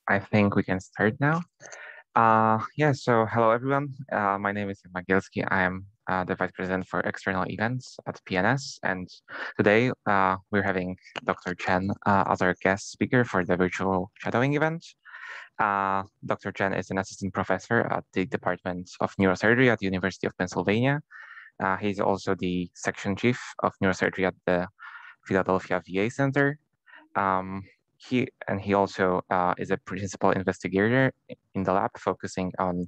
I think we can start now. Yeah, so hello everyone. My name is Magielski. I am the Vice President for External Events at PNS, and today we're having Dr. Chen as our guest speaker for the virtual shadowing event. Dr. Chen is an assistant professor at the Department of Neurosurgery at the University of Pennsylvania. He's also the section chief of neurosurgery at the Philadelphia VA Center. Um, he also is a principal investigator in the lab, focusing on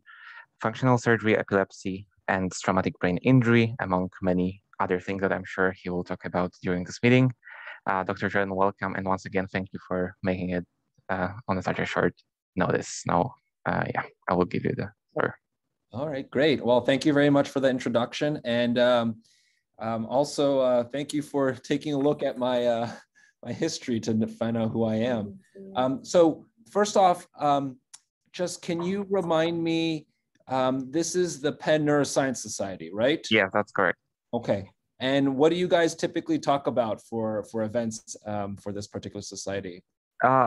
functional surgery, epilepsy, and traumatic brain injury, among many other things that I'm sure he will talk about during this meeting. Dr. Chen, welcome, and once again, thank you for making it on such a short notice. Now, yeah, I will give you the floor. All right, great. Well, thank you very much for the introduction, and also thank you for taking a look at my my history to find out who I am. So first off, just can you remind me, this is the Penn Neuroscience Society, right? Yeah, that's correct. Okay. And what do you guys typically talk about for events for this particular society?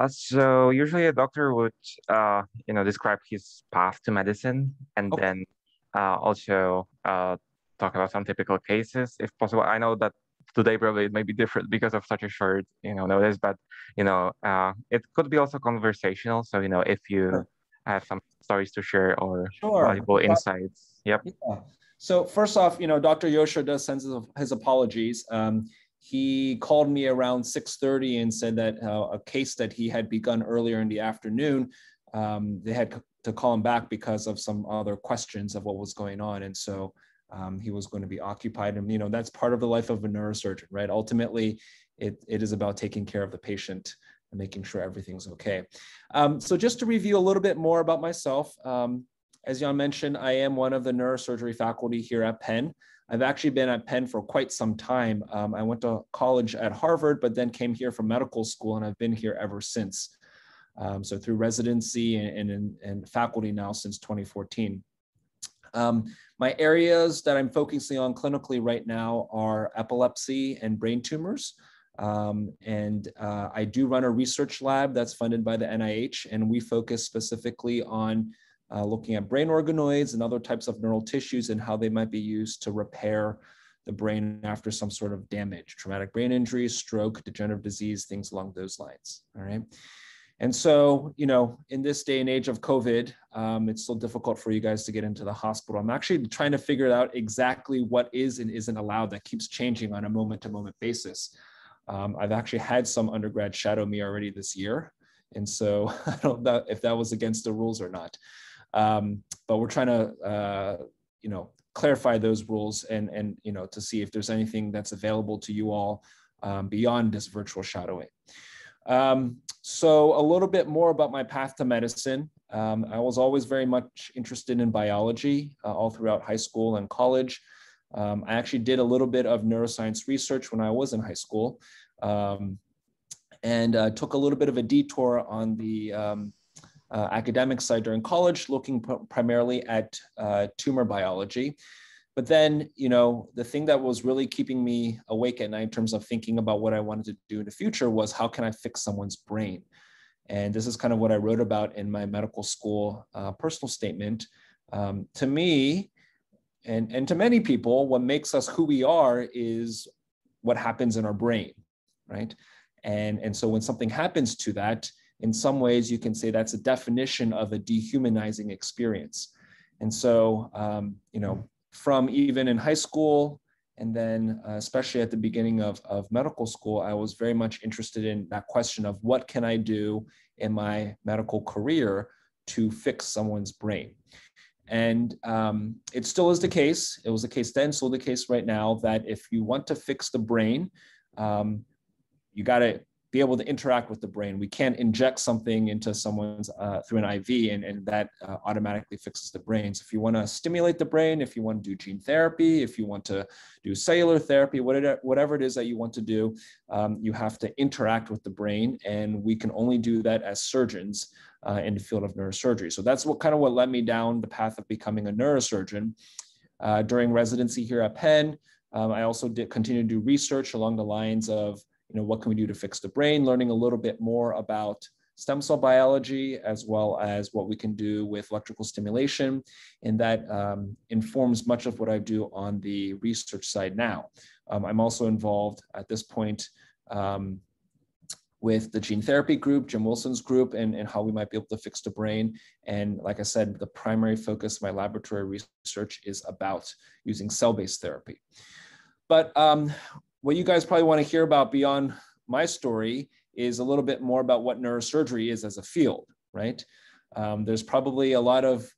So usually a doctor would, describe his path to medicine, and then also talk about some typical cases, if possible. I know that today probably it may be different because of such a short, notice, but it could be also conversational. So if you have some stories to share or valuable insights, yep. Yeah. So first off, Dr. Yoshor does send his apologies. He called me around 6:30 and said that a case that he had begun earlier in the afternoon, they had to call him back because of some other questions of what was going on. And so he was going to be occupied. And, that's part of the life of a neurosurgeon, right? Ultimately, it is about taking care of the patient and making sure everything's okay. So just to review a little bit more about myself, as Jan mentioned, I am one of the neurosurgery faculty here at Penn. I've actually been at Penn for quite some time. I went to college at Harvard, but then came here for medical school, and I've been here ever since. So through residency and faculty now since 2014. My areas that I'm focusing on clinically right now are epilepsy and brain tumors. I do run a research lab that's funded by the NIH, and we focus specifically on looking at brain organoids and other types of neural tissues and how they might be used to repair the brain after some sort of damage, traumatic brain injury, stroke, degenerative disease, things along those lines, all right? And so, in this day and age of COVID, it's still difficult for you guys to get into the hospital. I'm actually trying to figure out exactly what is and isn't allowed. That keeps changing on a moment-to-moment basis. I've actually had some undergrad shadow me already this year. And so I don't know if that was against the rules or not. But we're trying to, clarify those rules and to see if there's anything that's available to you all beyond this virtual shadowing. So a little bit more about my path to medicine. I was always very much interested in biology all throughout high school and college. I actually did a little bit of neuroscience research when I was in high school, and took a little bit of a detour on the academic side during college, looking primarily at tumor biology. But then, the thing that was really keeping me awake at night in terms of thinking about what I wanted to do in the future was, how can I fix someone's brain? And this is kind of what I wrote about in my medical school personal statement. To me, and to many people, what makes us who we are is what happens in our brain, right? And so when something happens to that, in some ways, you can say that's a definition of a dehumanizing experience. And so, from even in high school, and then especially at the beginning of medical school, I was very much interested in that question of what can I do in my medical career to fix someone's brain? And it still is the case. It was the case then, still the case right now, that if you want to fix the brain, you got to be able to interact with the brain. We can't inject something into someone's through an IV and that automatically fixes the brain. So if you want to stimulate the brain, if you want to do gene therapy, if you want to do cellular therapy, whatever it is that you want to do, you have to interact with the brain. And we can only do that as surgeons in the field of neurosurgery. So that's what led me down the path of becoming a neurosurgeon. During residency here at Penn, I also continue to do research along the lines of, what can we do to fix the brain, learning a little bit more about stem cell biology, as well as what we can do with electrical stimulation. And that informs much of what I do on the research side now. I'm also involved at this point with the gene therapy group, Jim Wilson's group, and how we might be able to fix the brain. And like I said, the primary focus of my laboratory research is about using cell-based therapy. But what you guys probably want to hear about beyond my story is a little bit more about what neurosurgery is as a field, right? There's probably a lot of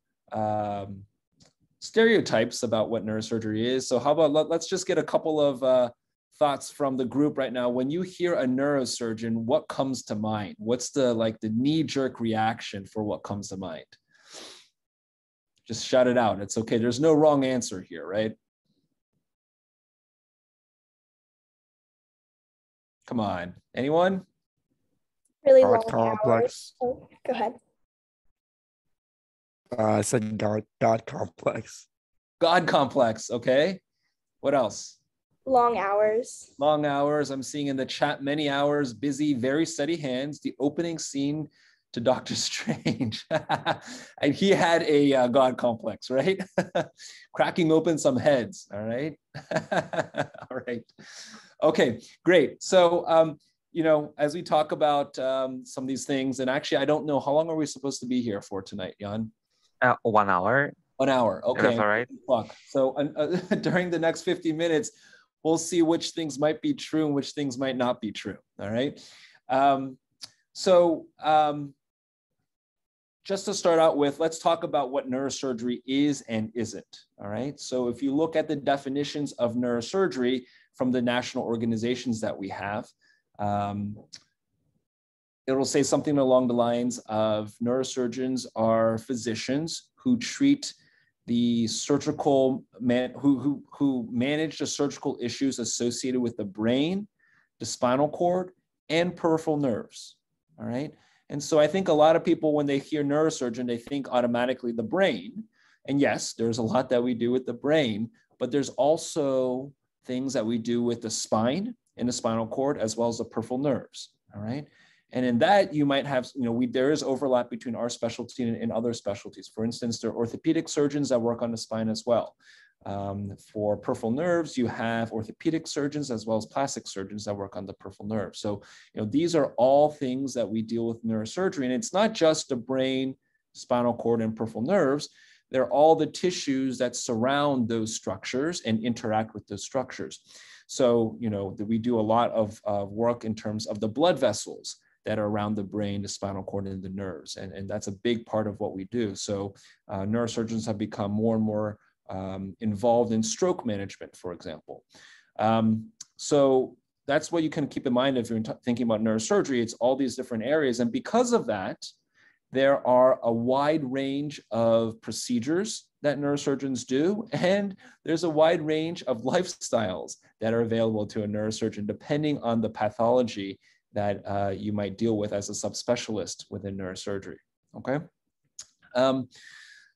stereotypes about what neurosurgery is. So how about let's just get a couple of thoughts from the group right now. When you hear a neurosurgeon, what comes to mind? What's the knee-jerk reaction for what comes to mind? Just shout it out. It's okay. There's no wrong answer here, right? Come on. Anyone? Really God long complex. hours. Oh, go ahead. I said God complex. God complex. Okay. What else? Long hours. Long hours. I'm seeing in the chat many hours, busy, very steady hands. The opening scene to Doctor Strange. And he had a God complex, right? Cracking open some heads. All right. All right. Okay, great. So, as we talk about some of these things, and actually, I don't know, how long are we supposed to be here for tonight, Jan? 1 hour. 1 hour. Okay. That's all right. So during the next 50 minutes, we'll see which things might be true and which things might not be true. All right. Just to start out with, let's talk about what neurosurgery is and isn't. All right. So if you look at the definitions of neurosurgery from the national organizations that we have, it will say something along the lines of neurosurgeons are physicians who treat the surgical who manage the surgical issues associated with the brain, the spinal cord, and peripheral nerves. All right. And so I think a lot of people, when they hear neurosurgeon, they think automatically the brain. And yes, there's a lot that we do with the brain, but there's also things that we do with the spine and the spinal cord, as well as the peripheral nerves. All right. And in that, you might have, there is overlap between our specialty and other specialties. For instance, there are orthopedic surgeons that work on the spine as well. For peripheral nerves, you have orthopedic surgeons as well as plastic surgeons that work on the peripheral nerves. So, these are all things that we deal with neurosurgery. And it's not just the brain, spinal cord, and peripheral nerves. They're all the tissues that surround those structures and interact with those structures. So, we do a lot of work in terms of the blood vessels that are around the brain, the spinal cord, and the nerves. And that's a big part of what we do. So neurosurgeons have become more and more involved in stroke management, for example. So that's what you can keep in mind if you're thinking about neurosurgery. It's all these different areas. And because of that, there are a wide range of procedures that neurosurgeons do, and there's a wide range of lifestyles that are available to a neurosurgeon, depending on the pathology that you might deal with as a subspecialist within neurosurgery, okay?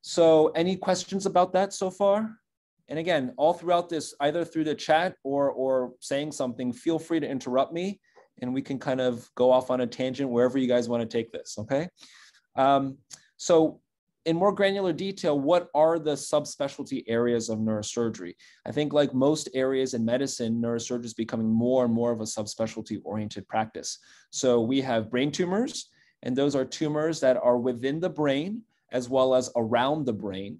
So any questions about that so far? And again, all throughout this, either through the chat or saying something, feel free to interrupt me and we can kind of go off on a tangent wherever you guys want to take this, okay? So in more granular detail, what are the subspecialty areas of neurosurgery? I think like most areas in medicine, neurosurgery is becoming more and more of a subspecialty oriented practice. So we have brain tumors, and those are tumors that are within the brain as well as around the brain.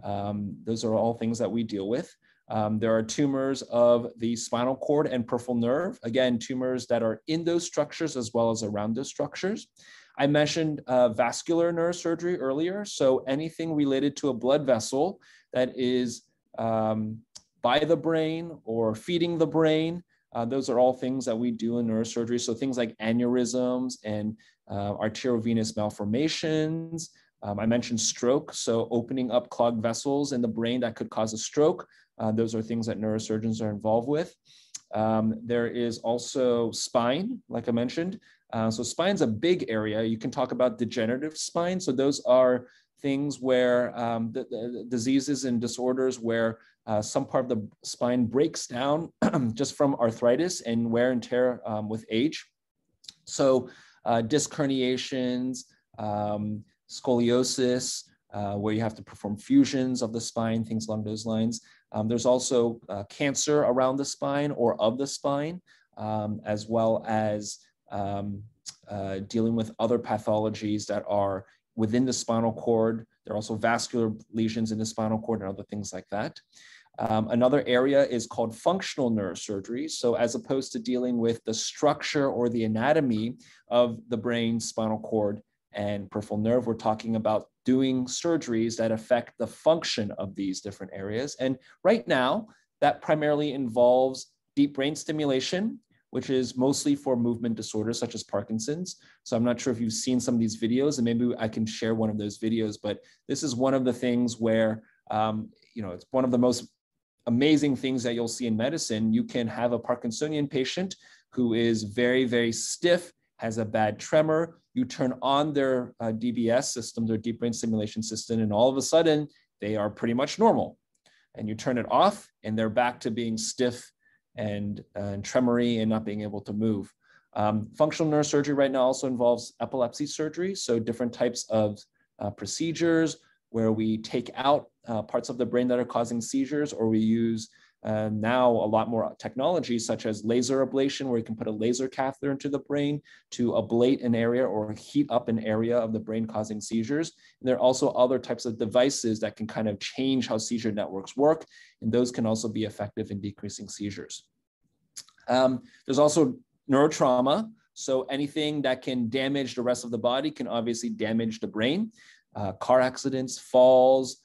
Those are all things that we deal with. There are tumors of the spinal cord and peripheral nerve. Again, tumors that are in those structures as well as around those structures. I mentioned vascular neurosurgery earlier. So anything related to a blood vessel that is by the brain or feeding the brain, those are all things that we do in neurosurgery. So things like aneurysms and arteriovenous malformations. I mentioned stroke. So opening up clogged vessels in the brain that could cause a stroke. Those are things that neurosurgeons are involved with. There is also spine, like I mentioned. So spine's a big area. You can talk about degenerative spine. So those are things where the diseases and disorders where some part of the spine breaks down just from arthritis and wear and tear with age. So disc herniations, scoliosis, where you have to perform fusions of the spine, things along those lines. There's also cancer around the spine or of the spine, as well as dealing with other pathologies that are within the spinal cord. There are also vascular lesions in the spinal cord and other things like that. Another area is called functional neurosurgery. So as opposed to dealing with the structure or the anatomy of the brain, spinal cord, and peripheral nerve, we're talking about doing surgeries that affect the function of these different areas. And right now, that primarily involves deep brain stimulation, which is mostly for movement disorders such as Parkinson's. So I'm not sure if you've seen some of these videos, and maybe I can share one of those videos, but this is one of the things where, it's one of the most amazing things that you'll see in medicine. You can have a Parkinsonian patient who is very, very stiff, has a bad tremor. You turn on their DBS system, their deep brain stimulation system, and all of a sudden they are pretty much normal. And you turn it off and they're back to being stiff and tremory and not being able to move. Functional neurosurgery right now also involves epilepsy surgery. So different types of procedures where we take out parts of the brain that are causing seizures, or we use now a lot more technology such as laser ablation, where you can put a laser catheter into the brain to ablate an area or heat up an area of the brain causing seizures. And there are also other types of devices that can kind of change how seizure networks work, and those can also be effective in decreasing seizures. There's also neurotrauma. So anything that can damage the rest of the body can obviously damage the brain. Car accidents, falls.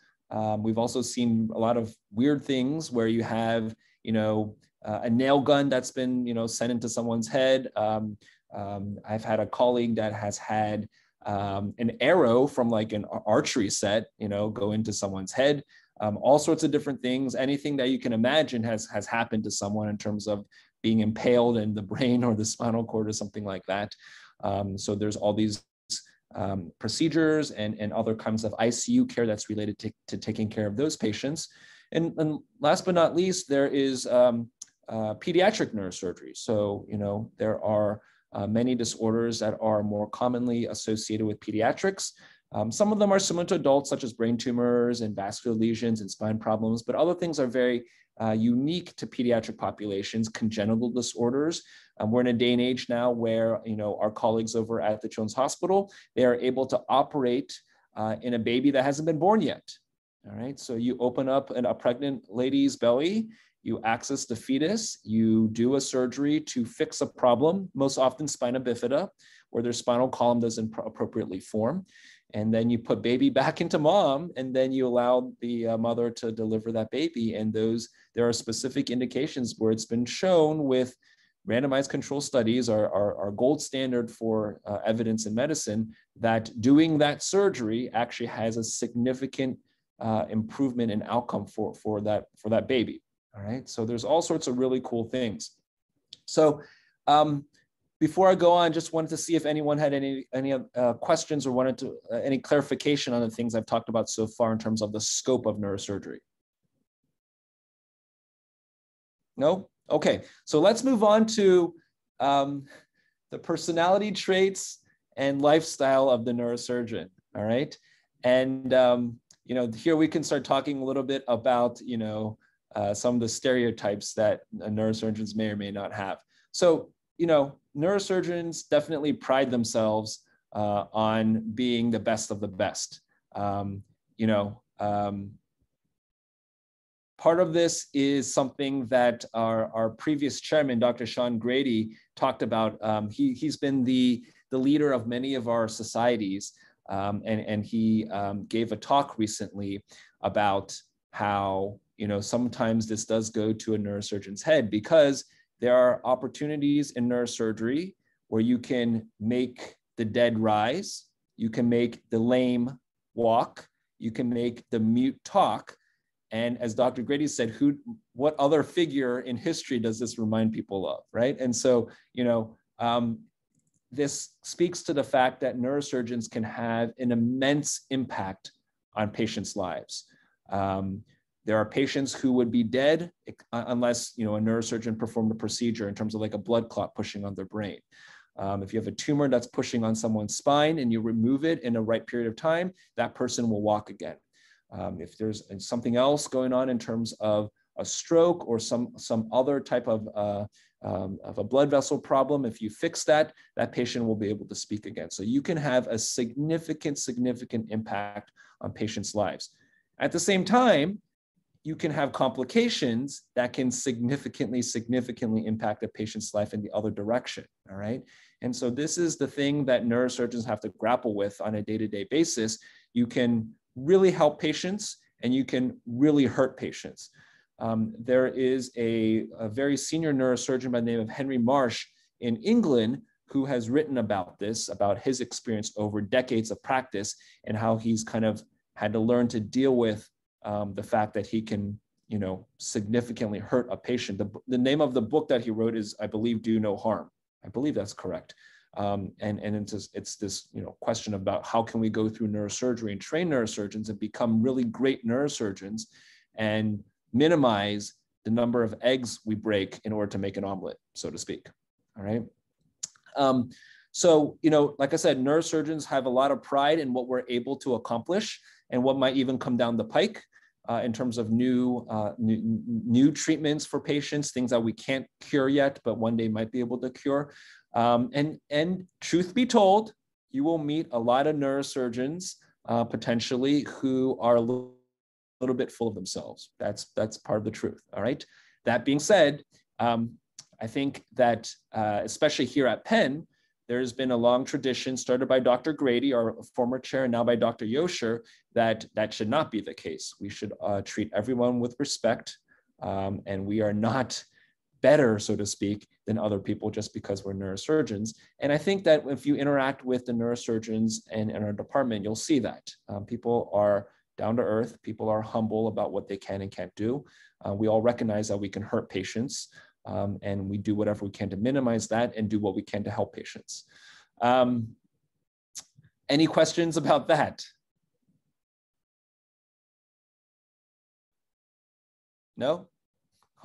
We've also seen a lot of weird things where you have, a nail gun that's been, sent into someone's head. I've had a colleague that has had an arrow from like an archery set, go into someone's head. All sorts of different things. Anything that you can imagine has happened to someone in terms of being impaled in the brain or the spinal cord or something like that. So there's all these procedures and other kinds of ICU care that's related to taking care of those patients. And last but not least, there is pediatric neurosurgery. So, there are many disorders that are more commonly associated with pediatrics. Some of them are similar to adults, such as brain tumors and vascular lesions and spine problems, but other things are very unique to pediatric populations, congenital disorders. We're in a day and age now where, our colleagues over at the Children's Hospital, they are able to operate in a baby that hasn't been born yet. All right, so you open up a pregnant lady's belly, you access the fetus, you do a surgery to fix a problem, most often spina bifida, where their spinal column doesn't appropriately form. And then you put baby back into mom, and then you allow the mother to deliver that baby. And there are specific indications where it's been shown with randomized control studies are gold standard for evidence in medicine that doing that surgery actually has a significant improvement in outcome for that baby. All right, so there's all sorts of really cool things. So before I go on, just wanted to see if anyone had any questions or wanted to any clarification on the things I've talked about so far in terms of the scope of neurosurgery. No? Okay, so let's move on to the personality traits and lifestyle of the neurosurgeon. All right, and here we can start talking a little bit about some of the stereotypes that neurosurgeons may or may not have. So neurosurgeons definitely pride themselves on being the best of the best. Part of this is something that our previous chairman, Dr. Sean Grady, talked about. He's been the leader of many of our societies, and he gave a talk recently about how sometimes this does go to a neurosurgeon's head, because there are opportunities in neurosurgery where you can make the dead rise, you can make the lame walk, you can make the mute talk. And as Dr. Grady said, what other figure in history does this remind people of, right? And so, this speaks to the fact that neurosurgeons can have an immense impact on patients' lives. There are patients who would be dead unless a neurosurgeon performed a procedure in terms of like a blood clot pushing on their brain. If you have a tumor that's pushing on someone's spine and you remove it in a right period of time, that person will walk again. If there's something else going on in terms of a stroke or some other type of a blood vessel problem, if you fix that, that patient will be able to speak again. So you can have a significant impact on patients' lives. At the same time, you can have complications that can significantly impact a patient's life in the other direction, all right? And so this is the thing that neurosurgeons have to grapple with on a day-to-day basis. You can really help patients and you can really hurt patients. There is a very senior neurosurgeon by the name of Henry Marsh in England who has written about this, about his experience over decades of practice and how he's kind of had to learn to deal with the fact that he can, significantly hurt a patient. The name of the book that he wrote is, I believe, Do No Harm. I believe that's correct. And it's this question about how can we go through neurosurgery and train neurosurgeons and become really great neurosurgeons and minimize the number of eggs we break in order to make an omelet, so to speak. All right. So, like I said, neurosurgeons have a lot of pride in what we're able to accomplish and what might even come down the pike in terms of new treatments for patients, things that we can't cure yet, but one day might be able to cure. And truth be told, you will meet a lot of neurosurgeons potentially who are a little bit full of themselves. That's part of the truth. All right. That being said, I think that especially here at Penn, there's been a long tradition started by Dr. Grady, our former chair, and now by Dr. Yoshor, that should not be the case. We should treat everyone with respect, and we are not better, so to speak, than other people just because we're neurosurgeons. And I think that if you interact with the neurosurgeons in our department, you'll see that. People are down to earth. People are humble about what they can and can't do. We all recognize that we can hurt patients, and we do whatever we can to minimize that and do what we can to help patients. Any questions about that? No?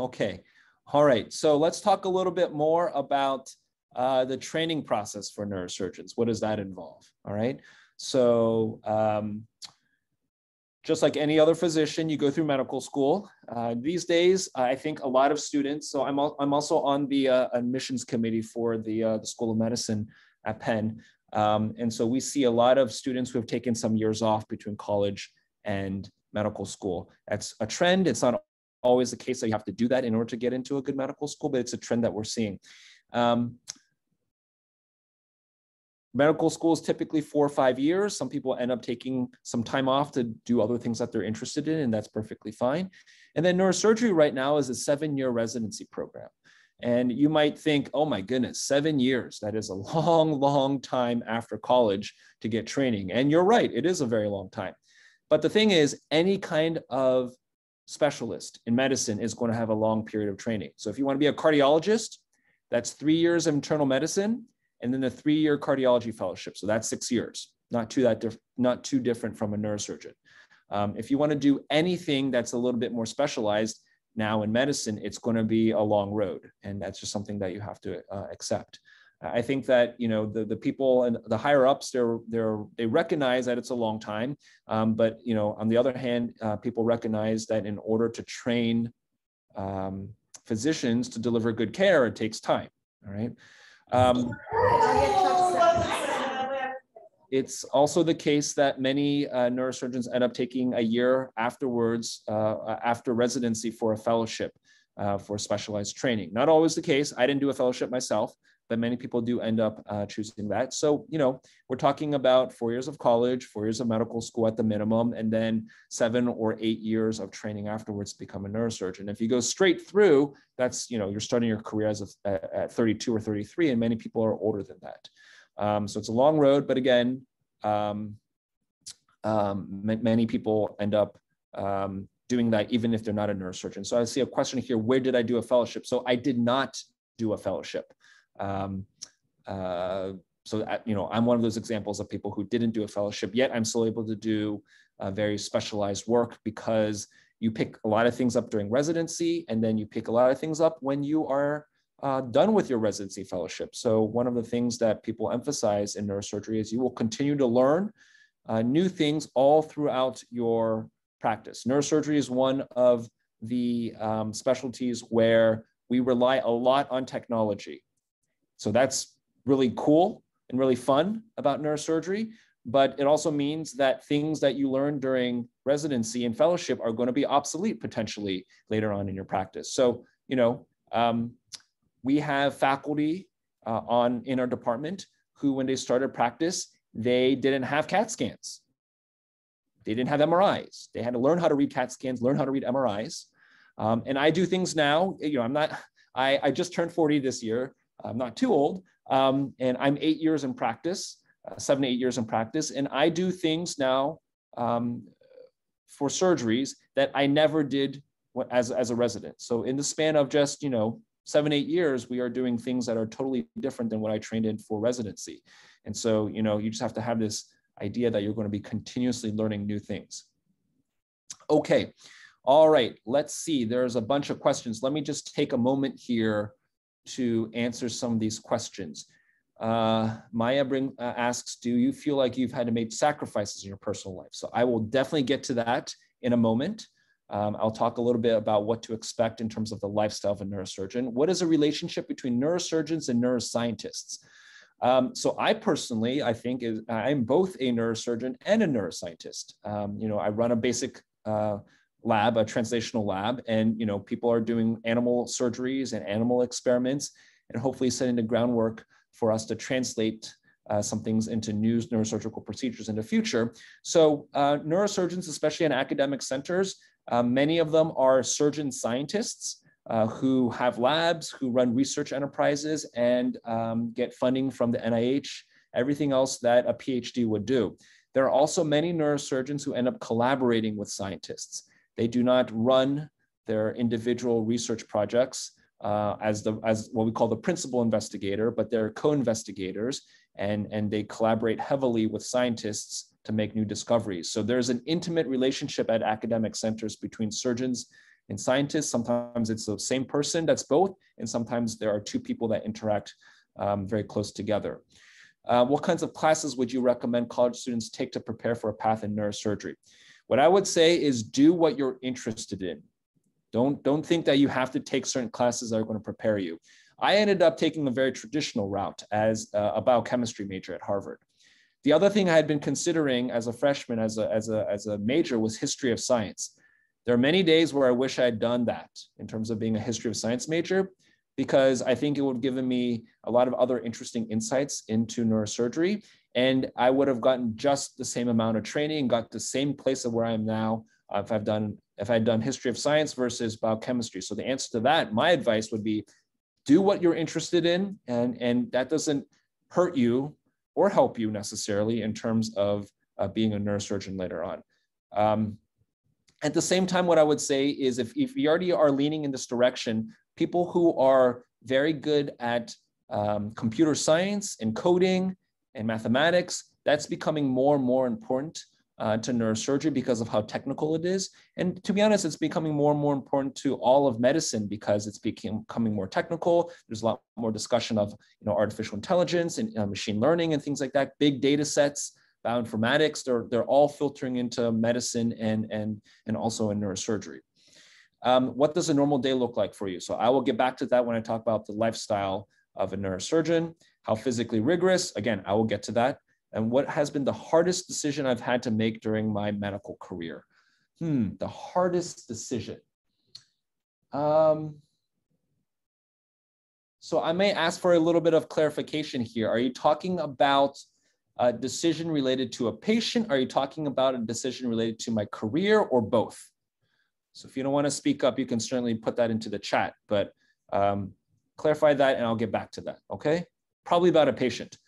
Okay. All right. So let's talk a little bit more about the training process for neurosurgeons. What does that involve? All right. So just like any other physician, you go through medical school. These days, I think a lot of students, so I'm also on the admissions committee for the School of Medicine at Penn. And so we see a lot of students who have taken some years off between college and medical school. That's a trend. It's not always the case that you have to do that in order to get into a good medical school, but it's a trend that we're seeing. Medical school is typically 4 or 5 years. Some people end up taking some time off to do other things that they're interested in, and that's perfectly fine. And then neurosurgery right now is a 7-year residency program. And you might think, oh my goodness, 7 years, that is a long time after college to get training. And you're right, it is a very long time. But the thing is, any kind of specialist in medicine is going to have a long period of training. So if you want to be a cardiologist, that's 3 years of internal medicine, and then a 3-year cardiology fellowship. So that's 6 years, not too different from a neurosurgeon. If you want to do anything that's a little bit more specialized now in medicine, it's going to be a long road. And that's just something that you have to accept. I think that, the people and the higher ups, they recognize that it's a long time. But, on the other hand, people recognize that in order to train physicians to deliver good care, it takes time. All right. It's also the case that many neurosurgeons end up taking a year afterwards, after residency, for a fellowship for specialized training. Not always the case. I didn't do a fellowship myself, but many people do end up choosing that. So, we're talking about 4 years of college, 4 years of medical school at the minimum, and then 7 or 8 years of training afterwards to become a neurosurgeon. If you go straight through, that's, you're starting your career at 32 or 33, and many people are older than that. So it's a long road, but again, many people end up doing that even if they're not a neurosurgeon. So I see a question here, where did I do a fellowship? So I did not do a fellowship. I'm one of those examples of people who didn't do a fellowship, yet I'm still able to do very specialized work, because you pick a lot of things up during residency, and then you pick a lot of things up when you are done with your residency fellowship. So one of the things that people emphasize in neurosurgery is you will continue to learn new things all throughout your practice. Neurosurgery is one of the specialties where we rely a lot on technology. So that's really cool and really fun about neurosurgery, but it also means that things that you learn during residency and fellowship are going to be obsolete potentially later on in your practice. So, we have faculty in our department who, when they started practice, they didn't have CAT scans. They didn't have MRIs. They had to learn how to read CAT scans, learn how to read MRIs. And I do things now, I just turned 40 this year. I'm not too old. And I'm 8 years in practice, 7 to 8 years in practice. And I do things now for surgeries that I never did as a resident. So in the span of just, 7, 8 years, we are doing things that are totally different than what I trained in for residency. And so, you just have to have this idea that you're going to be continuously learning new things. Okay. All right. Let's see. There's a bunch of questions. Let me just take a moment here to answer some of these questions. Maya asks, do you feel like you've had to make sacrifices in your personal life? So I will definitely get to that in a moment. I'll talk a little bit about what to expect in terms of the lifestyle of a neurosurgeon. What is a relationship between neurosurgeons and neuroscientists? So I personally, I think I'm both a neurosurgeon and a neuroscientist. I run a basic lab, a translational lab, and people are doing animal surgeries and animal experiments, and hopefully setting the groundwork for us to translate some things into new neurosurgical procedures in the future. So neurosurgeons, especially in academic centers, many of them are surgeon scientists who have labs, who run research enterprises and get funding from the NIH, everything else that a PhD would do. There are also many neurosurgeons who end up collaborating with scientists. They do not run their individual research projects as what we call the principal investigator, but they're co-investigators and they collaborate heavily with scientists to make new discoveries. So there's an intimate relationship at academic centers between surgeons and scientists. Sometimes it's the same person that's both, and sometimes there are two people that interact very close together. What kinds of classes would you recommend college students take to prepare for a path in neurosurgery? What I would say is do what you're interested in. Don't think that you have to take certain classes that are going to prepare you. I ended up taking a very traditional route as a biochemistry major at Harvard. The other thing I had been considering as a freshman, as a major, was history of science. There are many days where I wish I had done that in terms of being a history of science major, because I think it would have given me a lot of other interesting insights into neurosurgery. And I would have gotten just the same amount of training and got the same place of where I am now if I had done history of science versus biochemistry. So the answer to that, my advice would be do what you're interested in, and that doesn't hurt you or help you necessarily in terms of being a neurosurgeon later on. At the same time, what I would say is if you already are leaning in this direction, people who are very good at computer science and coding and mathematics, that's becoming more and more important to neurosurgery because of how technical it is. And to be honest, it's becoming more and more important to all of medicine because it's becoming more technical. There's a lot more discussion of artificial intelligence and machine learning and things like that, big data sets, bioinformatics, they're all filtering into medicine and also in neurosurgery. What does a normal day look like for you? So I will get back to that when I talk about the lifestyle of a neurosurgeon. How physically rigorous? Again, I will get to that. And what has been the hardest decision I've had to make during my medical career? The hardest decision. So I may ask for a little bit of clarification here. Are you talking about a decision related to a patient? Are you talking about a decision related to my career, or both? So if you don't want to speak up, you can certainly put that into the chat, but clarify that and I'll get back to that, okay? Probably about a patient.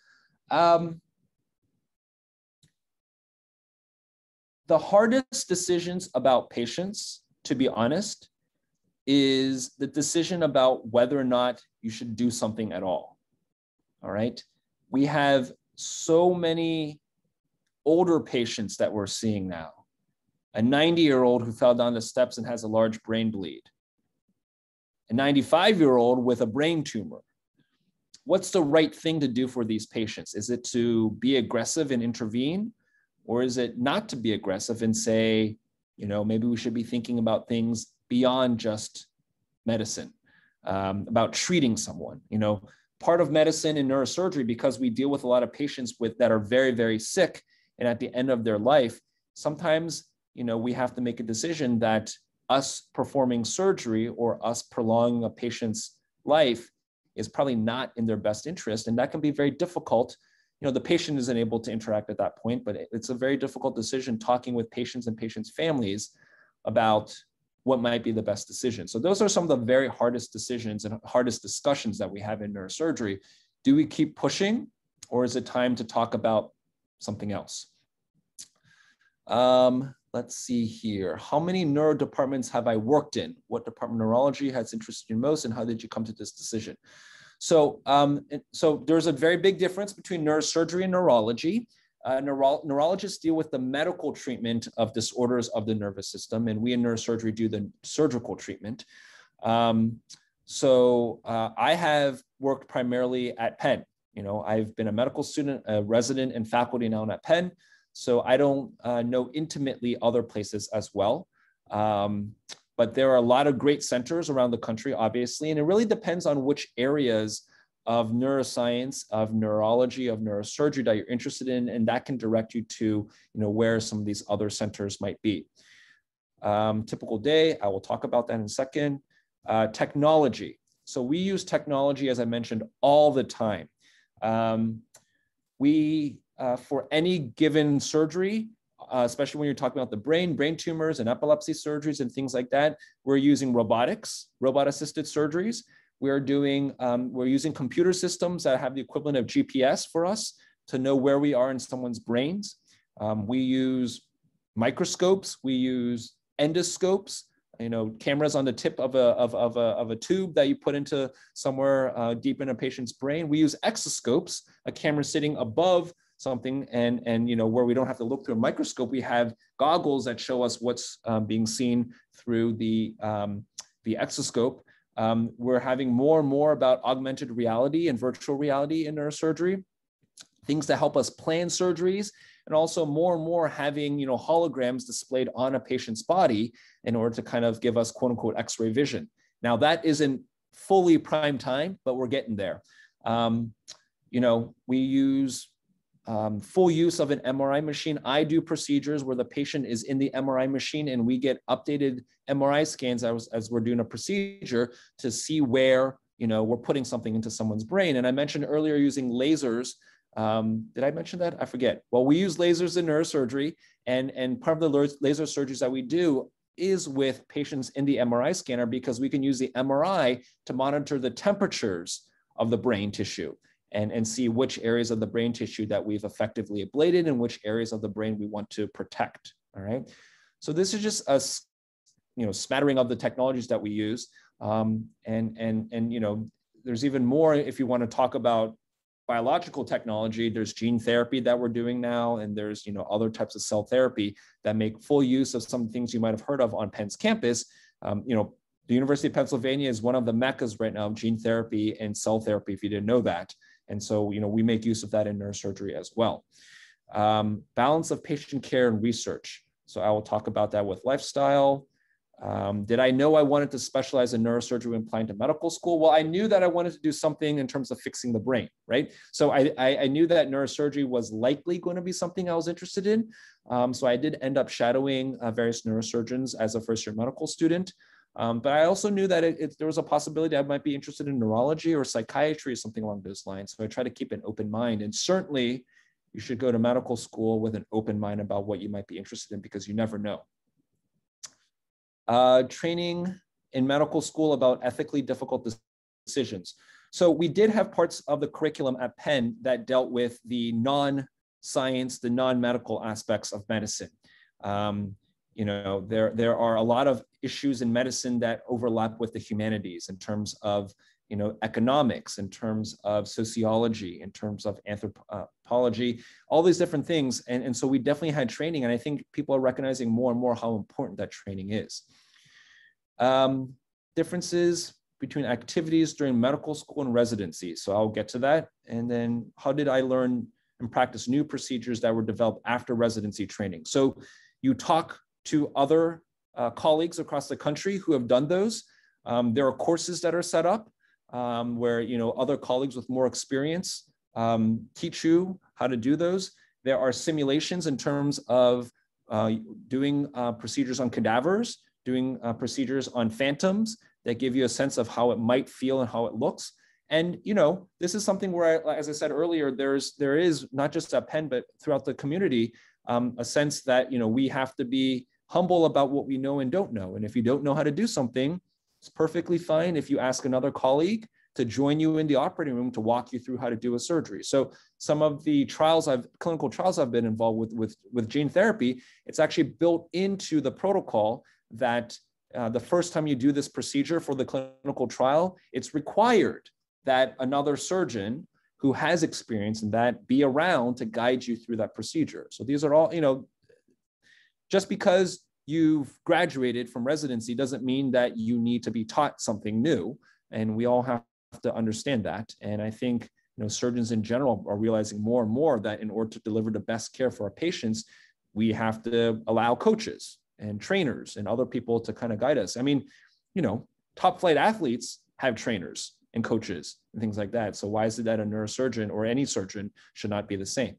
The hardest decisions about patients, to be honest, is the decision about whether or not you should do something at all right? We have so many older patients that we're seeing now. A 90-year-old who fell down the steps and has a large brain bleed. a 95-year-old with a brain tumor. What's the right thing to do for these patients? Is it to be aggressive and intervene? Or is it not to be aggressive and say, maybe we should be thinking about things beyond just medicine, about treating someone? Part of medicine and neurosurgery, because we deal with a lot of patients that are very, very sick and at the end of their life, sometimes, we have to make a decision that us performing surgery or us prolonging a patient's life is probably not in their best interest. And that can be very difficult. The patient isn't able to interact at that point, but it's a very difficult decision talking with patients and patients' families about what might be the best decision. So those are some of the very hardest decisions and hardest discussions that we have in neurosurgery. Do we keep pushing, or is it time to talk about something else? Let's see here. How many neuro departments have I worked in? What department of neurology has interested you most, and how did you come to this decision? So there's a very big difference between neurosurgery and neurology. Neurologists deal with the medical treatment of disorders of the nervous system, and we in neurosurgery do the surgical treatment. I have worked primarily at Penn. I've been a medical student, a resident, and faculty now at Penn. So I don't know intimately other places as well. But there are a lot of great centers around the country, obviously, and it really depends on which areas of neuroscience, of neurology, of neurosurgery that you're interested in, and that can direct you to, where some of these other centers might be. Typical day, I will talk about that in a second. Technology. So we use technology, as I mentioned, all the time. For any given surgery, especially when you're talking about the brain tumors and epilepsy surgeries and things like that, we're using robotics, robot-assisted surgeries. We're using computer systems that have the equivalent of GPS for us to know where we are in someone's brains. We use microscopes, we use endoscopes, cameras on the tip of a tube that you put into somewhere deep in a patient's brain. We use exoscopes, a camera sitting above something, and where we don't have to look through a microscope, we have goggles that show us what's being seen through the exoscope. We're having more and more about augmented reality and virtual reality in neurosurgery, things that help us plan surgeries, and also more and more having holograms displayed on a patient's body in order to kind of give us quote unquote X-ray vision. Now that isn't fully prime time, but we're getting there. We use full use of an MRI machine. I do procedures where the patient is in the MRI machine and we get updated MRI scans as we're doing a procedure to see where, we're putting something into someone's brain. And I mentioned earlier using lasers. Did I mention that? I forget. Well, we use lasers in neurosurgery, and part of the laser surgeries that we do is with patients in the MRI scanner, because we can use the MRI to monitor the temperatures of the brain tissue and see which areas of the brain tissue that we've effectively ablated and which areas of the brain we want to protect. All right. So this is just a smattering of the technologies that we use. There's even more if you want to talk about biological technology. There's gene therapy that we're doing now, and there's other types of cell therapy that make full use of some things you might have heard of on Penn's campus. The University of Pennsylvania is one of the meccas right now of gene therapy and cell therapy, if you didn't know that. And so, we make use of that in neurosurgery as well. Balance of patient care and research. So I will talk about that with lifestyle. Did I know I wanted to specialize in neurosurgery when applying to medical school? Well, I knew that I wanted to do something in terms of fixing the brain, right? So I knew that neurosurgery was likely going to be something I was interested in. So I did end up shadowing various neurosurgeons as a first-year medical student. But I also knew that there was a possibility I might be interested in neurology or psychiatry or something along those lines. So I try to keep an open mind. And certainly, you should go to medical school with an open mind about what you might be interested in, because you never know. Training in medical school about ethically difficult decisions. So we did have parts of the curriculum at Penn that dealt with the non-science, the non-medical aspects of medicine. There are a lot of issues in medicine that overlap with the humanities in terms of, economics, in terms of sociology, in terms of anthropology, all these different things. And so we definitely had training, and I think people are recognizing more and more how important that training is. Differences between activities during medical school and residency. So I'll get to that. And then how did I learn and practice new procedures that were developed after residency training? So you talk to other colleagues across the country who have done those. There are courses that are set up where other colleagues with more experience teach you how to do those. There are simulations in terms of doing procedures on cadavers, doing procedures on phantoms that give you a sense of how it might feel and how it looks. And this is something where, as I said earlier, there is not just at Penn, but throughout the community, a sense that we have to be humble about what we know and don't know. And if you don't know how to do something, it's perfectly fine if you ask another colleague to join you in the operating room to walk you through how to do a surgery. So some of the clinical trials I've been involved with gene therapy, it's actually built into the protocol that the first time you do this procedure for the clinical trial, it's required that another surgeon who has experience in that be around to guide you through that procedure. So these are all, just because you've graduated from residency doesn't mean that you need to be taught something new. And we all have to understand that. And I think surgeons in general are realizing more and more that in order to deliver the best care for our patients, we have to allow coaches and trainers and other people to kind of guide us. I mean, top flight athletes have trainers and coaches and things like that. So why is it that a neurosurgeon or any surgeon should not be the same?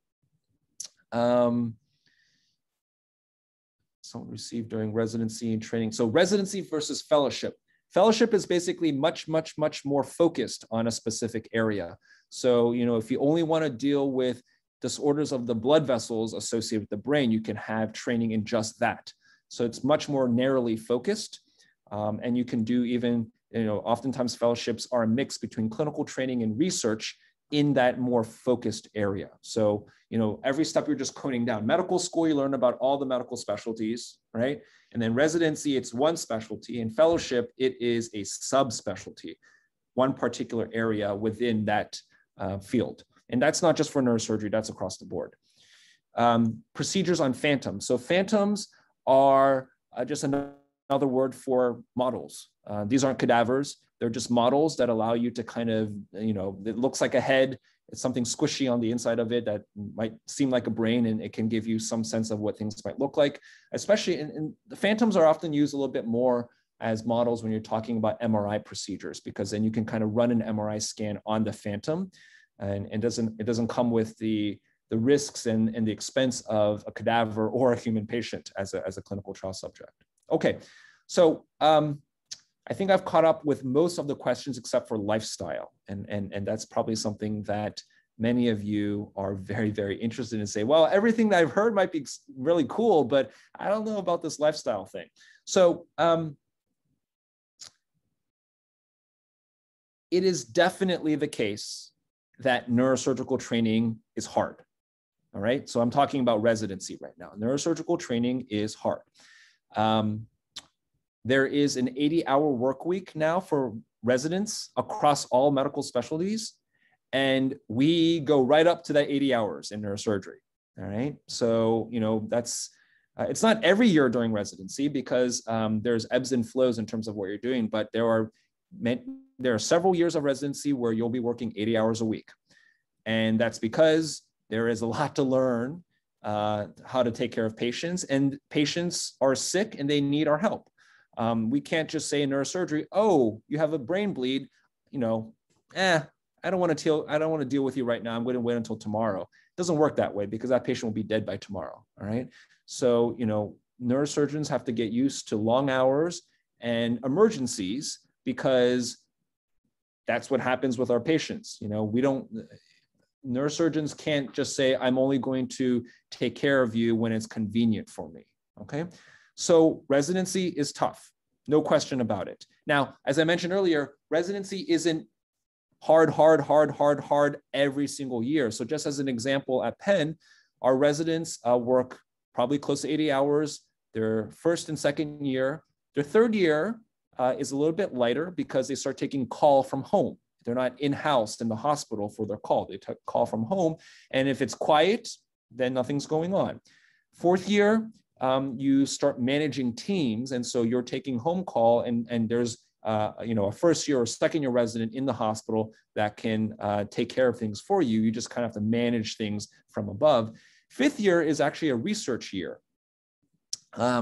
Someone received during residency and training. So residency versus fellowship. Fellowship is basically much, much, much more focused on a specific area. So, if you only want to deal with disorders of the blood vessels associated with the brain, you can have training in just that. So it's much more narrowly focused. And you can do even, oftentimes fellowships are a mix between clinical training and research in that more focused area. So, every step you're just coning down. Medical school, you learn about all the medical specialties, right? And then residency, it's one specialty. And fellowship, it is a subspecialty, one particular area within that field. And that's not just for neurosurgery, that's across the board. Procedures on phantoms. So phantoms are just another word for models. These aren't cadavers. They're just models that allow you to kind of, it looks like a head. It's something squishy on the inside of it that might seem like a brain, and it can give you some sense of what things might look like. Especially in the phantoms are often used a little bit more as models when you're talking about MRI procedures, because then you can kind of run an MRI scan on the phantom, and it doesn't come with the risks and the expense of a cadaver or a human patient as a clinical trial subject. Okay, so I think I've caught up with most of the questions except for lifestyle. And that's probably something that many of you are very, very interested in. Say, well, everything that I've heard might be really cool, but I don't know about this lifestyle thing. So it is definitely the case that neurosurgical training is hard. All right, so I'm talking about residency right now. Neurosurgical training is hard. There is an 80-hour work week now for residents across all medical specialties, and we go right up to that 80 hours in neurosurgery. All right, so that's it's not every year during residency because there's ebbs and flows in terms of what you're doing, but there are several years of residency where you'll be working 80 hours a week, and that's because there is a lot to learn how to take care of patients, and patients are sick and they need our help. We can't just say in neurosurgery, oh, you have a brain bleed, I don't want to deal with you right now. I'm going to wait until tomorrow. It doesn't work that way because that patient will be dead by tomorrow. All right. So, neurosurgeons have to get used to long hours and emergencies because that's what happens with our patients. Neurosurgeons can't just say, I'm only going to take care of you when it's convenient for me. Okay. So residency is tough, no question about it. Now, as I mentioned earlier, residency isn't hard every single year. So just as an example, at Penn, our residents work probably close to 80 hours their first and second year. Their third year is a little bit lighter because they start taking call from home. They're not in-house in the hospital for their call. They take call from home. And if it's quiet, then nothing's going on. Fourth year, you start managing teams. And so you're taking home call and there's a first year or second year resident in the hospital that can take care of things for you. You just kind of have to manage things from above. Fifth year is actually a research year,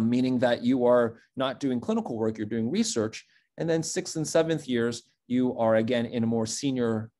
meaning that you are not doing clinical work, you're doing research. And then sixth and seventh years, you are again in a more senior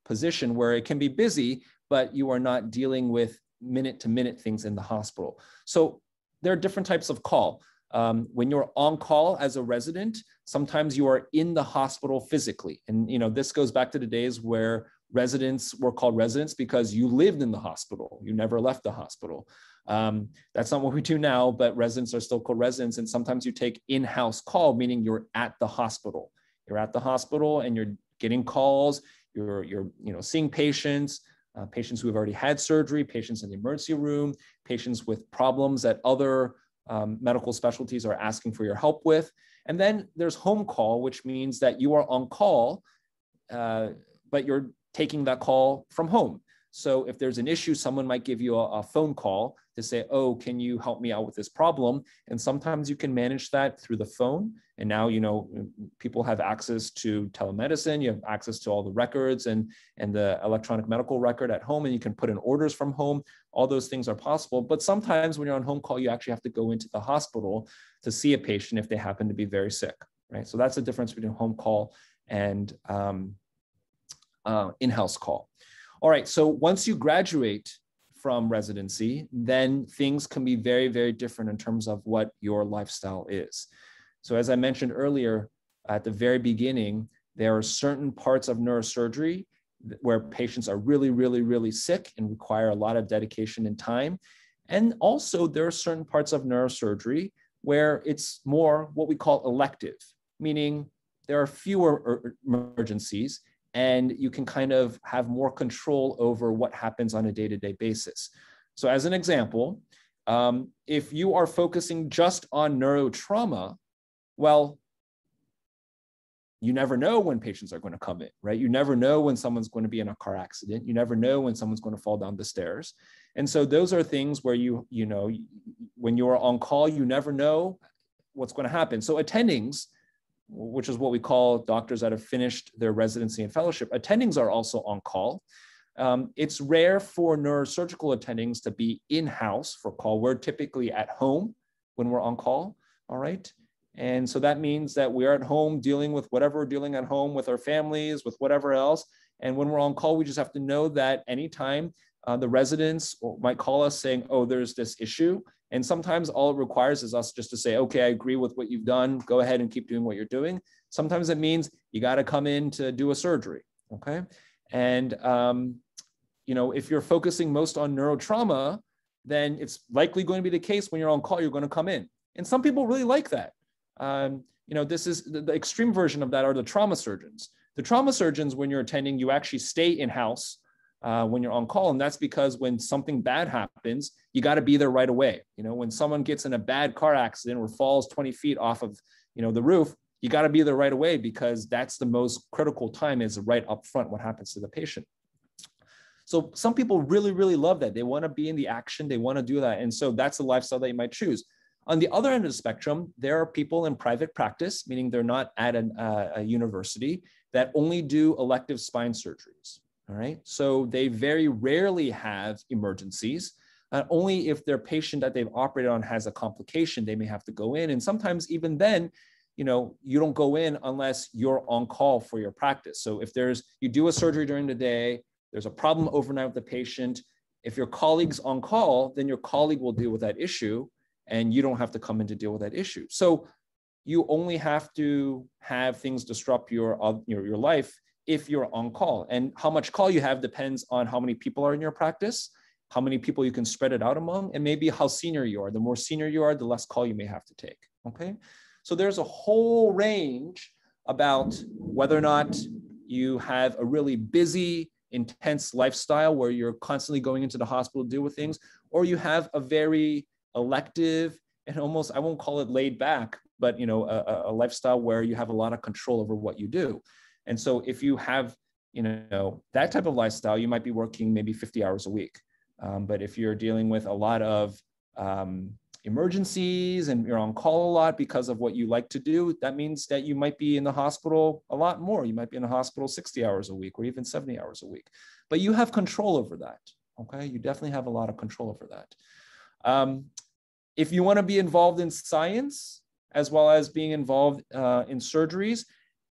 position where it can be busy, but you are not dealing with minute to minute things in the hospital. So there are different types of call. When you're on call as a resident, sometimes you are in the hospital physically. And this goes back to the days where residents were called residents because you lived in the hospital. You never left the hospital. That's not what we do now, but residents are still called residents. And sometimes you take in-house call, meaning you're at the hospital. You're at the hospital and you're getting calls. You're seeing patients, patients who have already had surgery, patients in the emergency room, patients with problems that other medical specialties are asking for your help with. And then there's home call, which means that you are on call, but you're taking that call from home. So if there's an issue, someone might give you a phone call to say, oh, can you help me out with this problem? And sometimes you can manage that through the phone. And now, people have access to telemedicine, you have access to all the records and the electronic medical record at home, and you can put in orders from home. All those things are possible. But sometimes when you're on home call, you actually have to go into the hospital to see a patient if they happen to be very sick, right? So that's the difference between home call and in-house call. All right, so once you graduate from residency, then things can be very, very different in terms of what your lifestyle is. So as I mentioned earlier, at the very beginning, there are certain parts of neurosurgery where patients are really, really, really sick and require a lot of dedication and time. And also there are certain parts of neurosurgery where it's more what we call elective, meaning there are fewer emergencies and you can kind of have more control over what happens on a day-to-day basis. So as an example, if you are focusing just on neurotrauma, well, you never know when patients are going to come in, right? You never know when someone's going to be in a car accident. You never know when someone's going to fall down the stairs. And so those are things where when you are on call, you never know what's going to happen. So attendings, which is what we call doctors that have finished their residency and fellowship, attendings are also on call. It's rare for neurosurgical attendings to be in-house for call. We're typically at home when we're on call, all right? And so that means that we're at home dealing with whatever we're dealing at home with our families, with whatever else. And when we're on call, we just have to know that anytime the residents might call us saying, oh, there's this issue. And sometimes all it requires is us just to say, okay, I agree with what you've done. Go ahead and keep doing what you're doing. Sometimes it means you got to come in to do a surgery, okay? And, if you're focusing most on neurotrauma, then it's likely going to be the case when you're on call, you're going to come in. And some people really like that. This is the extreme version of that are the trauma surgeons. The trauma surgeons, when you're attending, you actually stay in-house when you're on call. And that's because when something bad happens, you got to be there right away. When someone gets in a bad car accident or falls 20 feet off of, the roof, you got to be there right away because that's the most critical time is right up front what happens to the patient. So some people really, really love that. They want to be in the action. They want to do that. And so that's the lifestyle that you might choose. On the other end of the spectrum, there are people in private practice, meaning they're not at a university, that only do elective spine surgeries. All right. So they very rarely have emergencies. Only if their patient that they've operated on has a complication, they may have to go in. And sometimes even then, you don't go in unless you're on call for your practice. So if you do a surgery during the day, there's a problem overnight with the patient. If your colleague's on call, then your colleague will deal with that issue and you don't have to come in to deal with that issue. So you only have to have things disrupt your life if you're on call. And how much call you have depends on how many people are in your practice, how many people you can spread it out among, and maybe how senior you are. The more senior you are, the less call you may have to take, okay? So there's a whole range about whether or not you have a really busy, intense lifestyle where you're constantly going into the hospital to deal with things, or you have a very elective and almost, I won't call it laid back, but a lifestyle where you have a lot of control over what you do. And so if you have, that type of lifestyle, you might be working maybe 50 hours a week. But if you're dealing with a lot of emergencies and you're on call a lot because of what you like to do, that means that you might be in the hospital a lot more. You might be in the hospital 60 hours a week or even 70 hours a week, but you have control over that. Okay, you definitely have a lot of control over that. If you want to be involved in science as well as being involved in surgeries,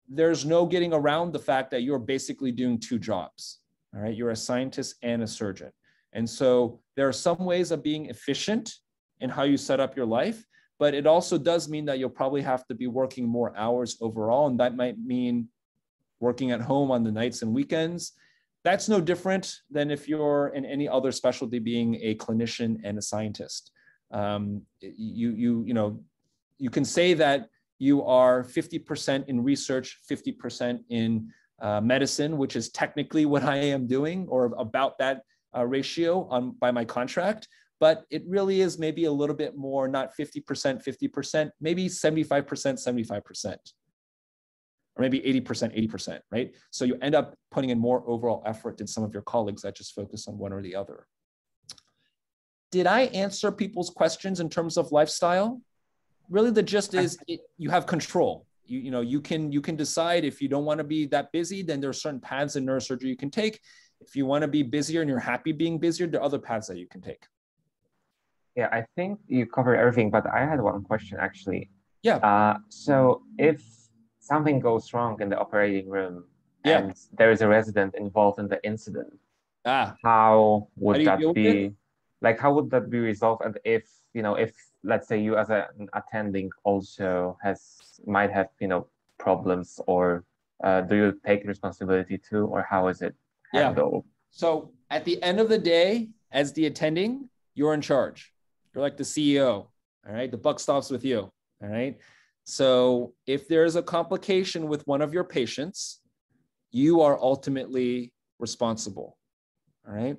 there's no getting around the fact that you're basically doing two jobs. All right, you're a scientist and a surgeon. And so there are some ways of being efficient in how you set up your life, but it also does mean that you'll probably have to be working more hours overall. And that might mean working at home on the nights and weekends. That's no different than if you're in any other specialty, being a clinician and a scientist. You can say that you are 50% in research, 50% in medicine, which is technically what I am doing, or about that ratio by my contract. But it really is maybe a little bit more, not 50%, 50%, maybe 75%, 75%, or maybe 80%, 80%, right? So you end up putting in more overall effort than some of your colleagues that just focus on one or the other. Did I answer people's questions in terms of lifestyle? Really, the gist is you have control. You can decide if you don't want to be that busy, then there are certain paths in neurosurgery you can take. If you want to be busier and you're happy being busier, there are other paths that you can take. Yeah, I think you covered everything, but I had one question actually. Yeah. So if something goes wrong in the operating room Yeah. and there is a resident involved in the incident, how How would do you that deal with be? it? Like, how would that be resolved? And if let's say you as an attending also might have, problems, or do you take responsibility too, or how is it handled? So at the end of the day, as the attending, you're in charge. You're like the CEO, all right? The buck stops with you, all right? So if there's a complication with one of your patients, you are ultimately responsible, all right?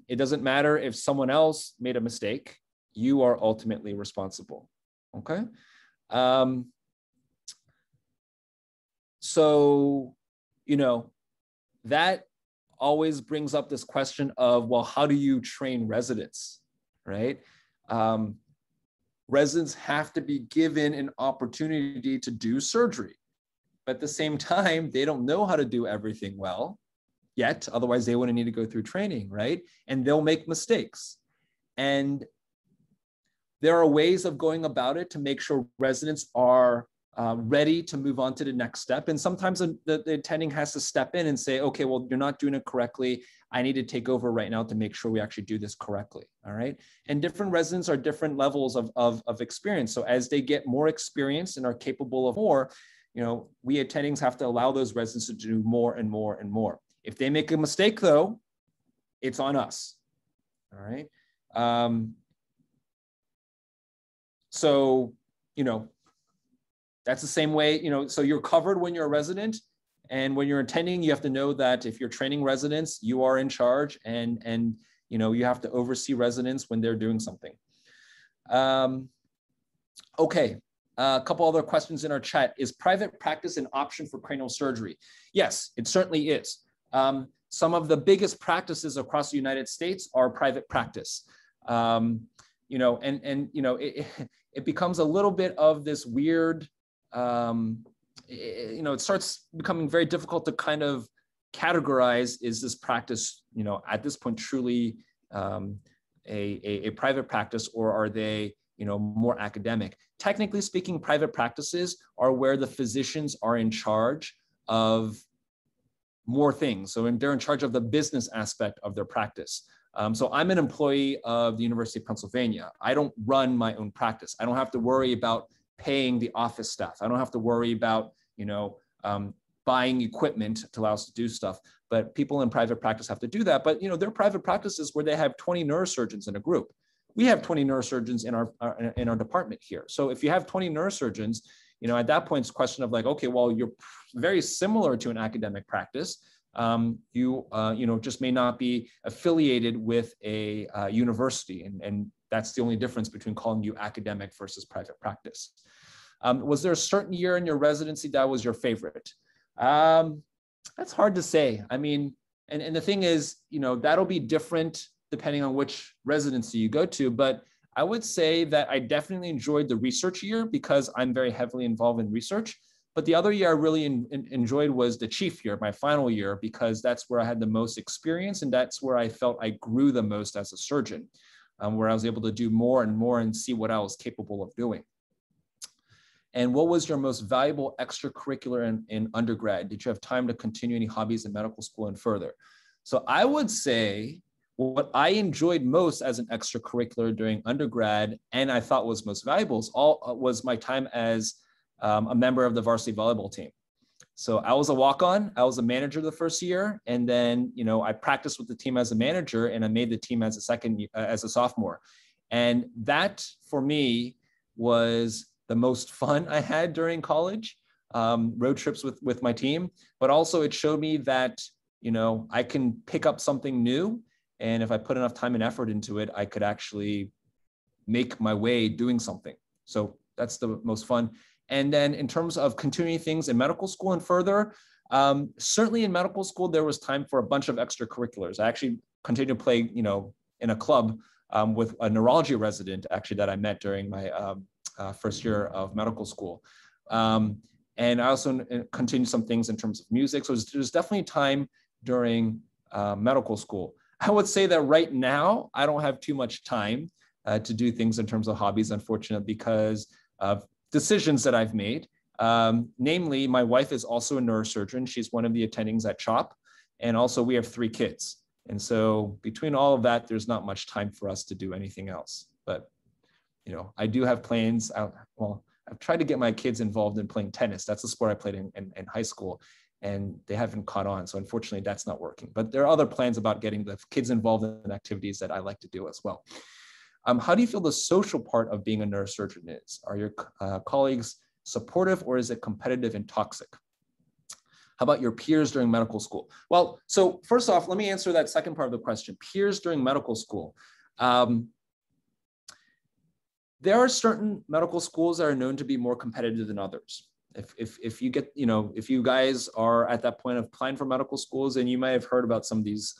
It doesn't matter if someone else made a mistake, you are ultimately responsible, okay? So, that always brings up this question of, well, how do you train residents, right? Residents have to be given an opportunity to do surgery, but at the same time, they don't know how to do everything well yet. Otherwise, they wouldn't need to go through training, right? And they'll make mistakes. And there are ways of going about it to make sure residents are ready to move on to the next step. And sometimes the attending has to step in and say, okay, well, you're not doing it correctly. I need to take over right now to make sure we actually do this correctly, all right? And different residents are different levels of experience. So as they get more experience and are capable of more, we attendings have to allow those residents to do more and more and more. If they make a mistake though, it's on us, all right? So, that's the same way, so you're covered when you're a resident, and when you're attending, you have to know that if you're training residents, you are in charge, and you have to oversee residents when they're doing something. Okay, a couple other questions in our chat. Is private practice an option for cranial surgery? Yes, it certainly is. Some of the biggest practices across the United States are private practice. It becomes a little bit of this weird, it starts becoming very difficult to kind of categorize, is this practice, at this point truly a private practice, or are they, more academic? Technically speaking, private practices are where the physicians are in charge of more things. So they're in charge of the business aspect of their practice. So I'm an employee of the University of Pennsylvania. I don't run my own practice. I don't have to worry about paying the office staff. I don't have to worry about, buying equipment to allow us to do stuff. But people in private practice have to do that. But, there are private practices where they have 20 neurosurgeons in a group. We have 20 neurosurgeons in our department here. So if you have 20 neurosurgeons, at that point, it's a question of like, okay, well, you're very similar to an academic practice. You just may not be affiliated with a university, and that's the only difference between calling you academic versus private practice. Was there a certain year in your residency that was your favorite? That's hard to say. I mean, and the thing is, that'll be different depending on which residency you go to, but I would say that I definitely enjoyed the research year because I'm very heavily involved in research. But the other year I really enjoyed was the chief year, my final year, because that's where I had the most experience and that's where I felt I grew the most as a surgeon, where I was able to do more and more and see what I was capable of doing. And what was your most valuable extracurricular in undergrad? Did you have time to continue any hobbies in medical school and further? So I would say what I enjoyed most as an extracurricular during undergrad and I thought was most valuable was my time as a member of the varsity volleyball team. So I was a walk-on, I was a manager the first year, and then I practiced with the team as a manager, and I made the team as a sophomore. And that for me was the most fun I had during college, road trips with my team, but also it showed me that I can pick up something new, and if I put enough time and effort into it, I could actually make my way doing something. So that's the most fun. And then in terms of continuing things in medical school and further, certainly in medical school, there was time for a bunch of extracurriculars. I actually continued to play, in a club with a neurology resident actually that I met during my first year of medical school. And I also continued some things in terms of music. So there's definitely time during medical school. I would say that right now, I don't have too much time to do things in terms of hobbies, unfortunately, because of decisions that I've made. Namely, my wife is also a neurosurgeon. She's one of the attendings at CHOP. And also we have 3 kids. And so between all of that, there's not much time for us to do anything else. But, I do have plans. I've tried to get my kids involved in playing tennis. That's the sport I played in high school, and they haven't caught on. So unfortunately, that's not working. But there are other plans about getting the kids involved in activities that I like to do as well. How do you feel the social part of being a neurosurgeon is? Are your colleagues supportive, or is it competitive and toxic? How about your peers during medical school? Well, so first off, let me answer that second part of the question. Peers during medical school. There are certain medical schools that are known to be more competitive than others. If you get, if you guys are at that point of applying for medical schools, and you might have heard about some of these,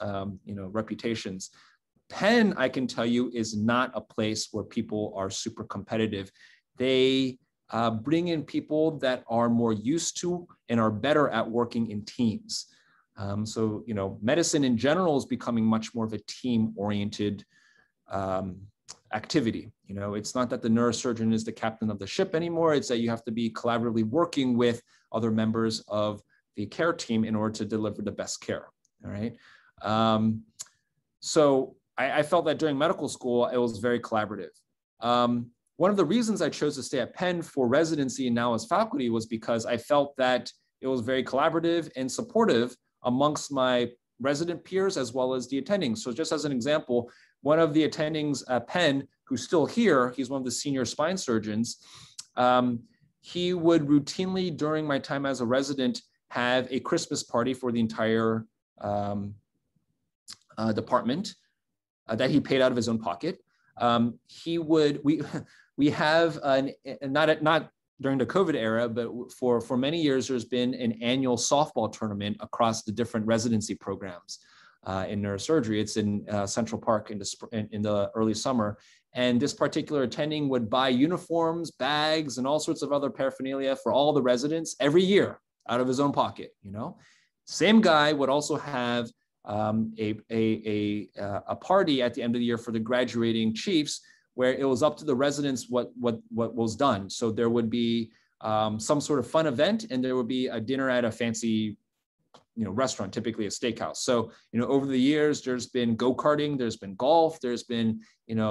reputations. Penn, I can tell you, is not a place where people are super competitive. They bring in people that are more used to and are better at working in teams. So, medicine in general is becoming much more of a team-oriented activity. It's not that the neurosurgeon is the captain of the ship anymore. It's that you have to be collaboratively working with other members of the care team in order to deliver the best care. All right. So I felt that during medical school, it was very collaborative. One of the reasons I chose to stay at Penn for residency and now as faculty was because I felt that it was very collaborative and supportive amongst my resident peers as well as the attendings. So just as an example, one of the attendings at Penn, who's still here, he's one of the senior spine surgeons, he would routinely, during my time as a resident, have a Christmas party for the entire department that he paid out of his own pocket. We have, not during the COVID era, but for many years, there's been an annual softball tournament across the different residency programs in neurosurgery. It's in Central Park in the early summer. And this particular attending would buy uniforms, bags, and all sorts of other paraphernalia for all the residents every year out of his own pocket. Same guy would also have a party at the end of the year for the graduating chiefs, where it was up to the residents what was done. So there would be some sort of fun event, and there would be a dinner at a fancy restaurant, typically a steakhouse. So, over the years, there's been go-karting, there's been golf, there's been,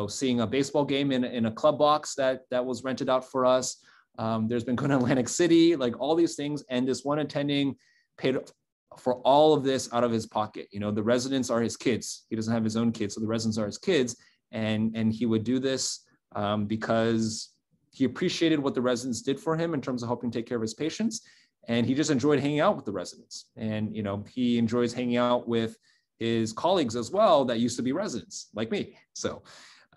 seeing a baseball game in a club box that was rented out for us. There's been going to Atlantic City, like all these things. And this one attending paid for all of this out of his pocket. The residents are his kids. He doesn't have his own kids, so the residents are his kids. And he would do this because he appreciated what the residents did for him in terms of helping take care of his patients. And he just enjoyed hanging out with the residents. And, he enjoys hanging out with his colleagues as well that used to be residents like me. So,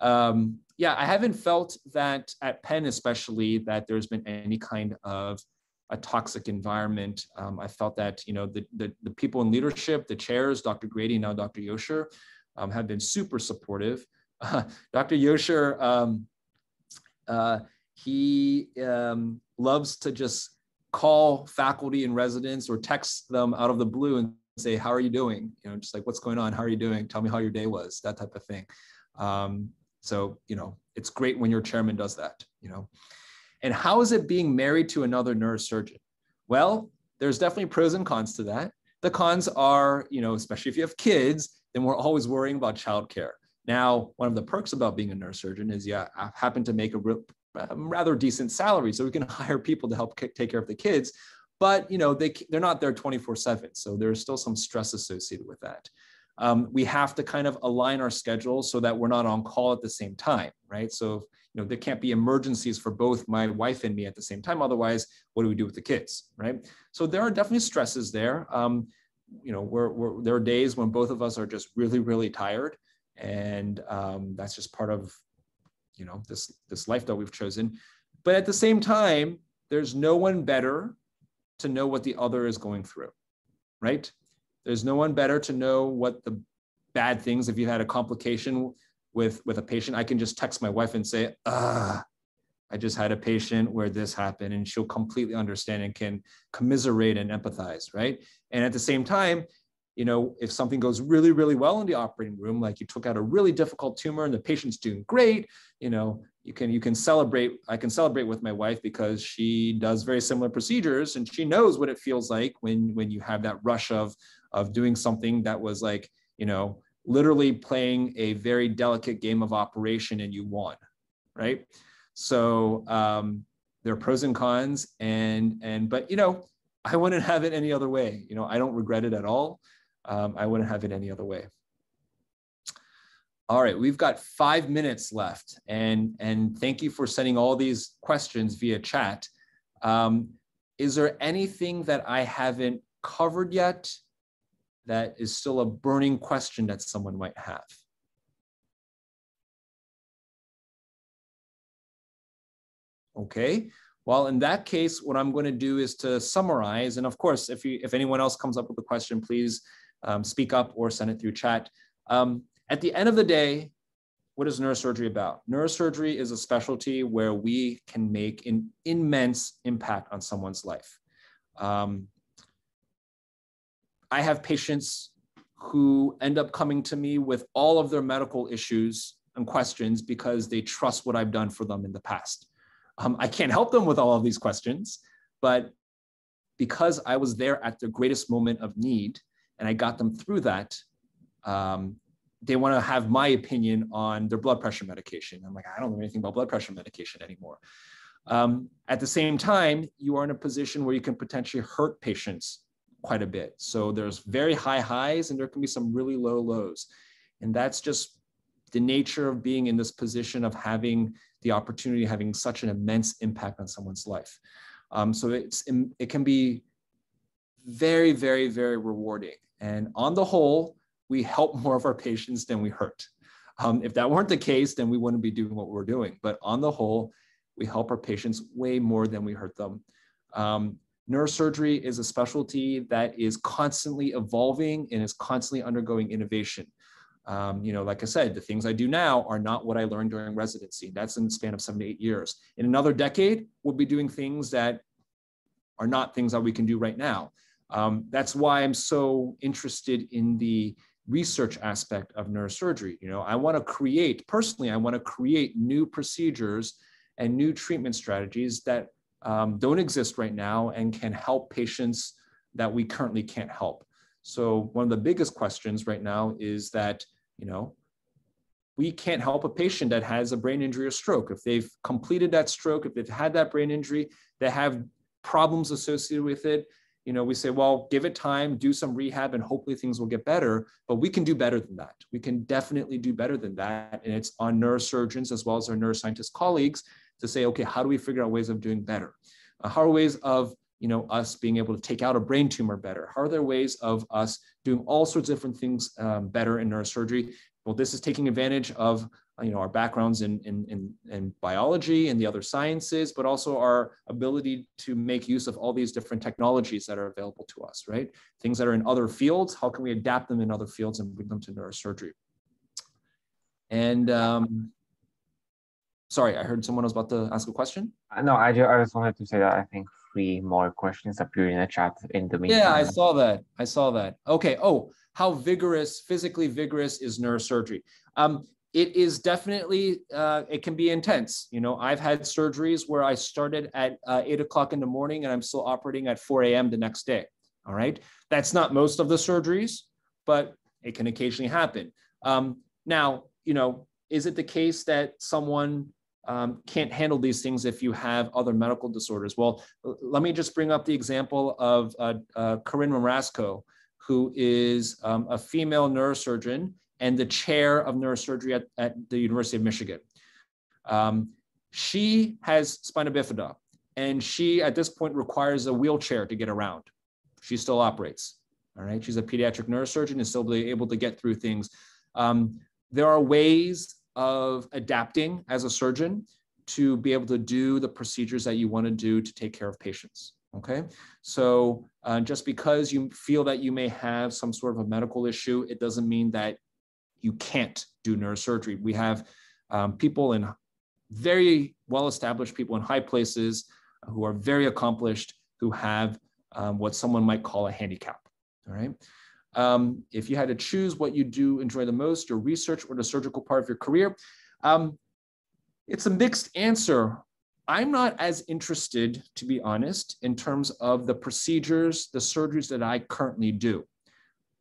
yeah, I haven't felt that at Penn, especially, that there's been any kind of a toxic environment. I felt that, the people in leadership, the chairs, Dr. Grady, now Dr. Yoshor, have been super supportive. Dr. Yoshor, he loves to just call faculty and residents or text them out of the blue and say, how are you doing? You know, just like, what's going on? How are you doing? Tell me how your day was, that type of thing. So, you know, it's great when your chairman does that, you know. And how is it being married to another neurosurgeon? Well, there's definitely pros and cons to that. The cons are, you know, especially if you have kids, then we're always worrying about childcare. Now, one of the perks about being a neurosurgeon is, yeah, I happen to make a rather decent salary, so we can hire people to help take care of the kids. But, you know, they're not there 24/7, so there's still some stress associated with that. We have to kind of align our schedules so that we're not on call at the same time, right? So, you know, there can't be emergencies for both my wife and me at the same time. Otherwise, what do we do with the kids, right? So there are definitely stresses there. You know, there are days when both of us are just really, really tired. And that's just part of, you know, this life that we've chosen. But at the same time, there's no one better to know what the other is going through, right? There's no one better to know what the bad things, if you had a complication with a patient, I can just text my wife and say, I just had a patient where this happened, and she'll completely understand and can commiserate and empathize, right? And at the same time, you know, if something goes really, really well in the operating room, like you took out a really difficult tumor and the patient's doing great, you know, you can celebrate. I can celebrate with my wife because she does very similar procedures, and she knows what it feels like when you have that rush of doing something that was like, you know, literally playing a very delicate game of operation and you won, right? So there are pros and cons, but you know, I wouldn't have it any other way. You know, I don't regret it at all. I wouldn't have it any other way. All right, we've got 5 minutes left, and thank you for sending all these questions via chat. Is there anything that I haven't covered yet that is still a burning question that someone might have? Okay, well, in that case, what I'm going to do is to summarize. And of course, if anyone else comes up with a question, please speak up or send it through chat. At the end of the day, what is neurosurgery about? Neurosurgery is a specialty where we can make an immense impact on someone's life. I have patients who end up coming to me with all of their medical issues and questions because they trust what I've done for them in the past. I can't help them with all of these questions, but because I was there at their greatest moment of need and I got them through that, they want to have my opinion on their blood pressure medication. I'm like, I don't know anything about blood pressure medication anymore. At the same time, you are in a position where you can potentially hurt patients quite a bit. So there's very high highs and there can be some really low lows. And that's just the nature of being in this position of having the opportunity, having such an immense impact on someone's life. So it can be very, very, very rewarding. And on the whole, we help more of our patients than we hurt. If that weren't the case, then we wouldn't be doing what we're doing. But on the whole, we help our patients way more than we hurt them. Neurosurgery is a specialty that is constantly evolving and is constantly undergoing innovation. You know, like I said, the things I do now are not what I learned during residency. That's in the span of 7 to 8 years. In another decade, we'll be doing things that are not things that we can do right now. That's why I'm so interested in the research aspect of neurosurgery. You know, I want to create, personally, I want to create new procedures and new treatment strategies that don't exist right now and can help patients that we currently can't help. So one of the biggest questions right now is that, you know, we can't help a patient that has a brain injury or stroke. If they've completed that stroke, if they've had that brain injury, they have problems associated with it. You know, we say, well, give it time, do some rehab, and hopefully things will get better. But we can do better than that. We can definitely do better than that. And it's on neurosurgeons as well as our neuroscientist colleagues to say, okay, how do we figure out ways of doing better? How are ways of, you know, us being able to take out a brain tumor better? How are there ways of us doing all sorts of different things better in neurosurgery? Well, this is taking advantage of, you know, our backgrounds in biology and the other sciences, but also our ability to make use of all these different technologies that are available to us, right? Things that are in other fields, how can we adapt them in other fields and bring them to neurosurgery? And sorry, I heard someone was about to ask a question. No, I just wanted to say that I think 3 more questions appear in the chat in the meantime. Yeah, I saw that. I saw that. Okay. Oh, how physically vigorous is neurosurgery? It is definitely, it can be intense. You know, I've had surgeries where I started at 8 o'clock in the morning and I'm still operating at 4 a.m. the next day. All right. That's not most of the surgeries, but it can occasionally happen. Now, you know, is it the case that someone can't handle these things if you have other medical disorders? Well, let me just bring up the example of Corinne Marasco, who is a female neurosurgeon and the chair of neurosurgery at the University of Michigan. She has spina bifida, and she at this point requires a wheelchair to get around. She still operates. All right, she's a pediatric neurosurgeon and still be able to get through things. There are ways of adapting as a surgeon to be able to do the procedures that you want to do to take care of patients. Okay, so just because you feel that you may have some sort of a medical issue, it doesn't mean that you can't do neurosurgery. We have people in very well-established people in high places who are very accomplished, who have what someone might call a handicap. All right. If you had to choose what you do enjoy the most, your research or the surgical part of your career, it's a mixed answer. I'm not as interested, to be honest, in terms of the procedures, the surgeries that I currently do.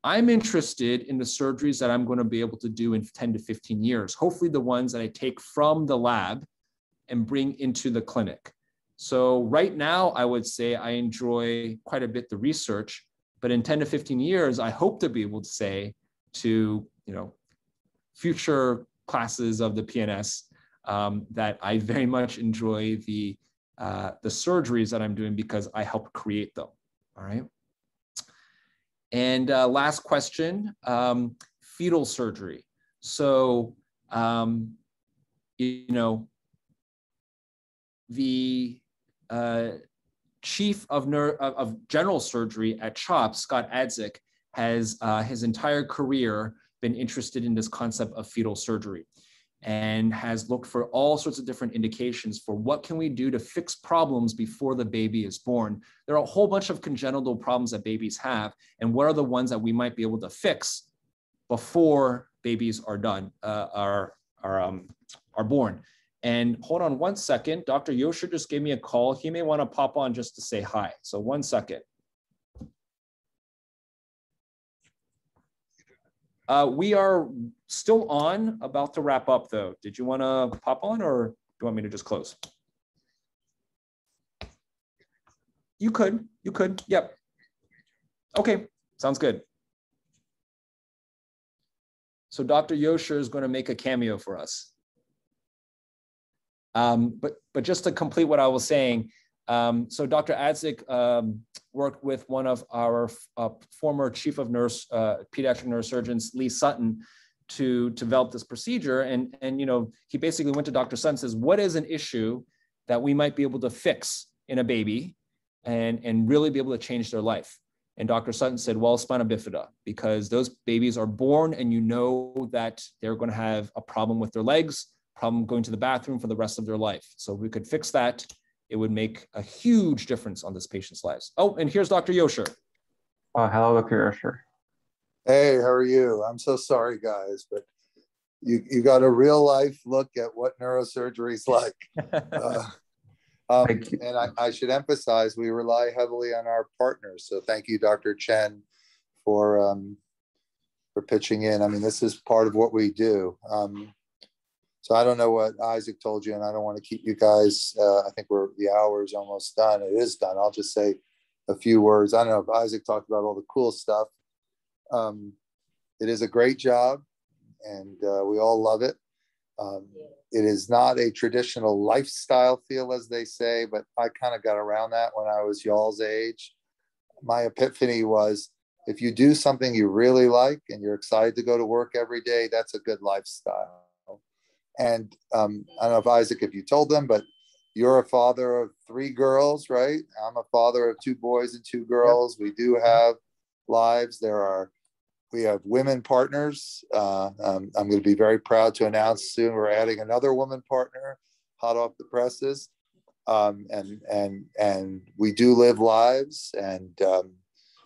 I'm interested in the surgeries that I'm going to be able to do in 10 to 15 years, hopefully the ones that I take from the lab and bring into the clinic. So right now, I would say I enjoy quite a bit the research, but in 10 to 15 years, I hope to be able to say to, you know, future classes of the PNS that I very much enjoy the surgeries that I'm doing because I help create them. All right. And last question, fetal surgery. So, you know, the chief of general surgery at CHOP, Scott Adzik, has his entire career been interested in this concept of fetal surgery and has looked for all sorts of different indications for what can we do to fix problems before the baby is born. There are a whole bunch of congenital problems that babies have, and what are the ones that we might be able to fix before babies are done, are born. And hold on one second, Dr. Yoshor just gave me a call. He may want to pop on just to say hi. So 1 second. We are still on, about to wrap up though. Did you want to pop on or do you want me to just close? You could, yep. Okay, sounds good. So Dr. Yoshor is going to make a cameo for us. But just to complete what I was saying, so Dr. Adzik worked with one of our former chief of pediatric neurosurgeons, Lee Sutton, to develop this procedure. And you know, he basically went to Dr. Sutton and says, what is an issue that we might be able to fix in a baby and really be able to change their life? And Dr. Sutton said, well, spina bifida, because those babies are born and you know that they're going to have a problem with their legs, problem going to the bathroom for the rest of their life. So if we could fix that, it would make a huge difference on this patient's lives. Oh, and here's Dr. Yoshor. Hello, Dr. Yoshor. Hey, how are you? I'm so sorry, guys, but you got a real life look at what neurosurgery is like. And I should emphasize, we rely heavily on our partners. So thank you, Dr. Chen, for pitching in. I mean, this is part of what we do. So I don't know what Isaac told you, and I don't want to keep you guys. I think the hour's almost done. It is done. I'll just say a few words. I don't know if Isaac talked about all the cool stuff. It is a great job, and we all love it. It is not a traditional lifestyle feel, as they say, but I kind of got around that when I was y'all's age. My epiphany was, if you do something you really like and you're excited to go to work every day, that's a good lifestyle. And I don't know if Isaac, if you told them, but you're a father of 3 girls, right? I'm a father of 2 boys and 2 girls. Yep. We do have lives. There are we have women partners. I'm going to be very proud to announce soon we're adding another woman partner, hot off the presses. And we do live lives, and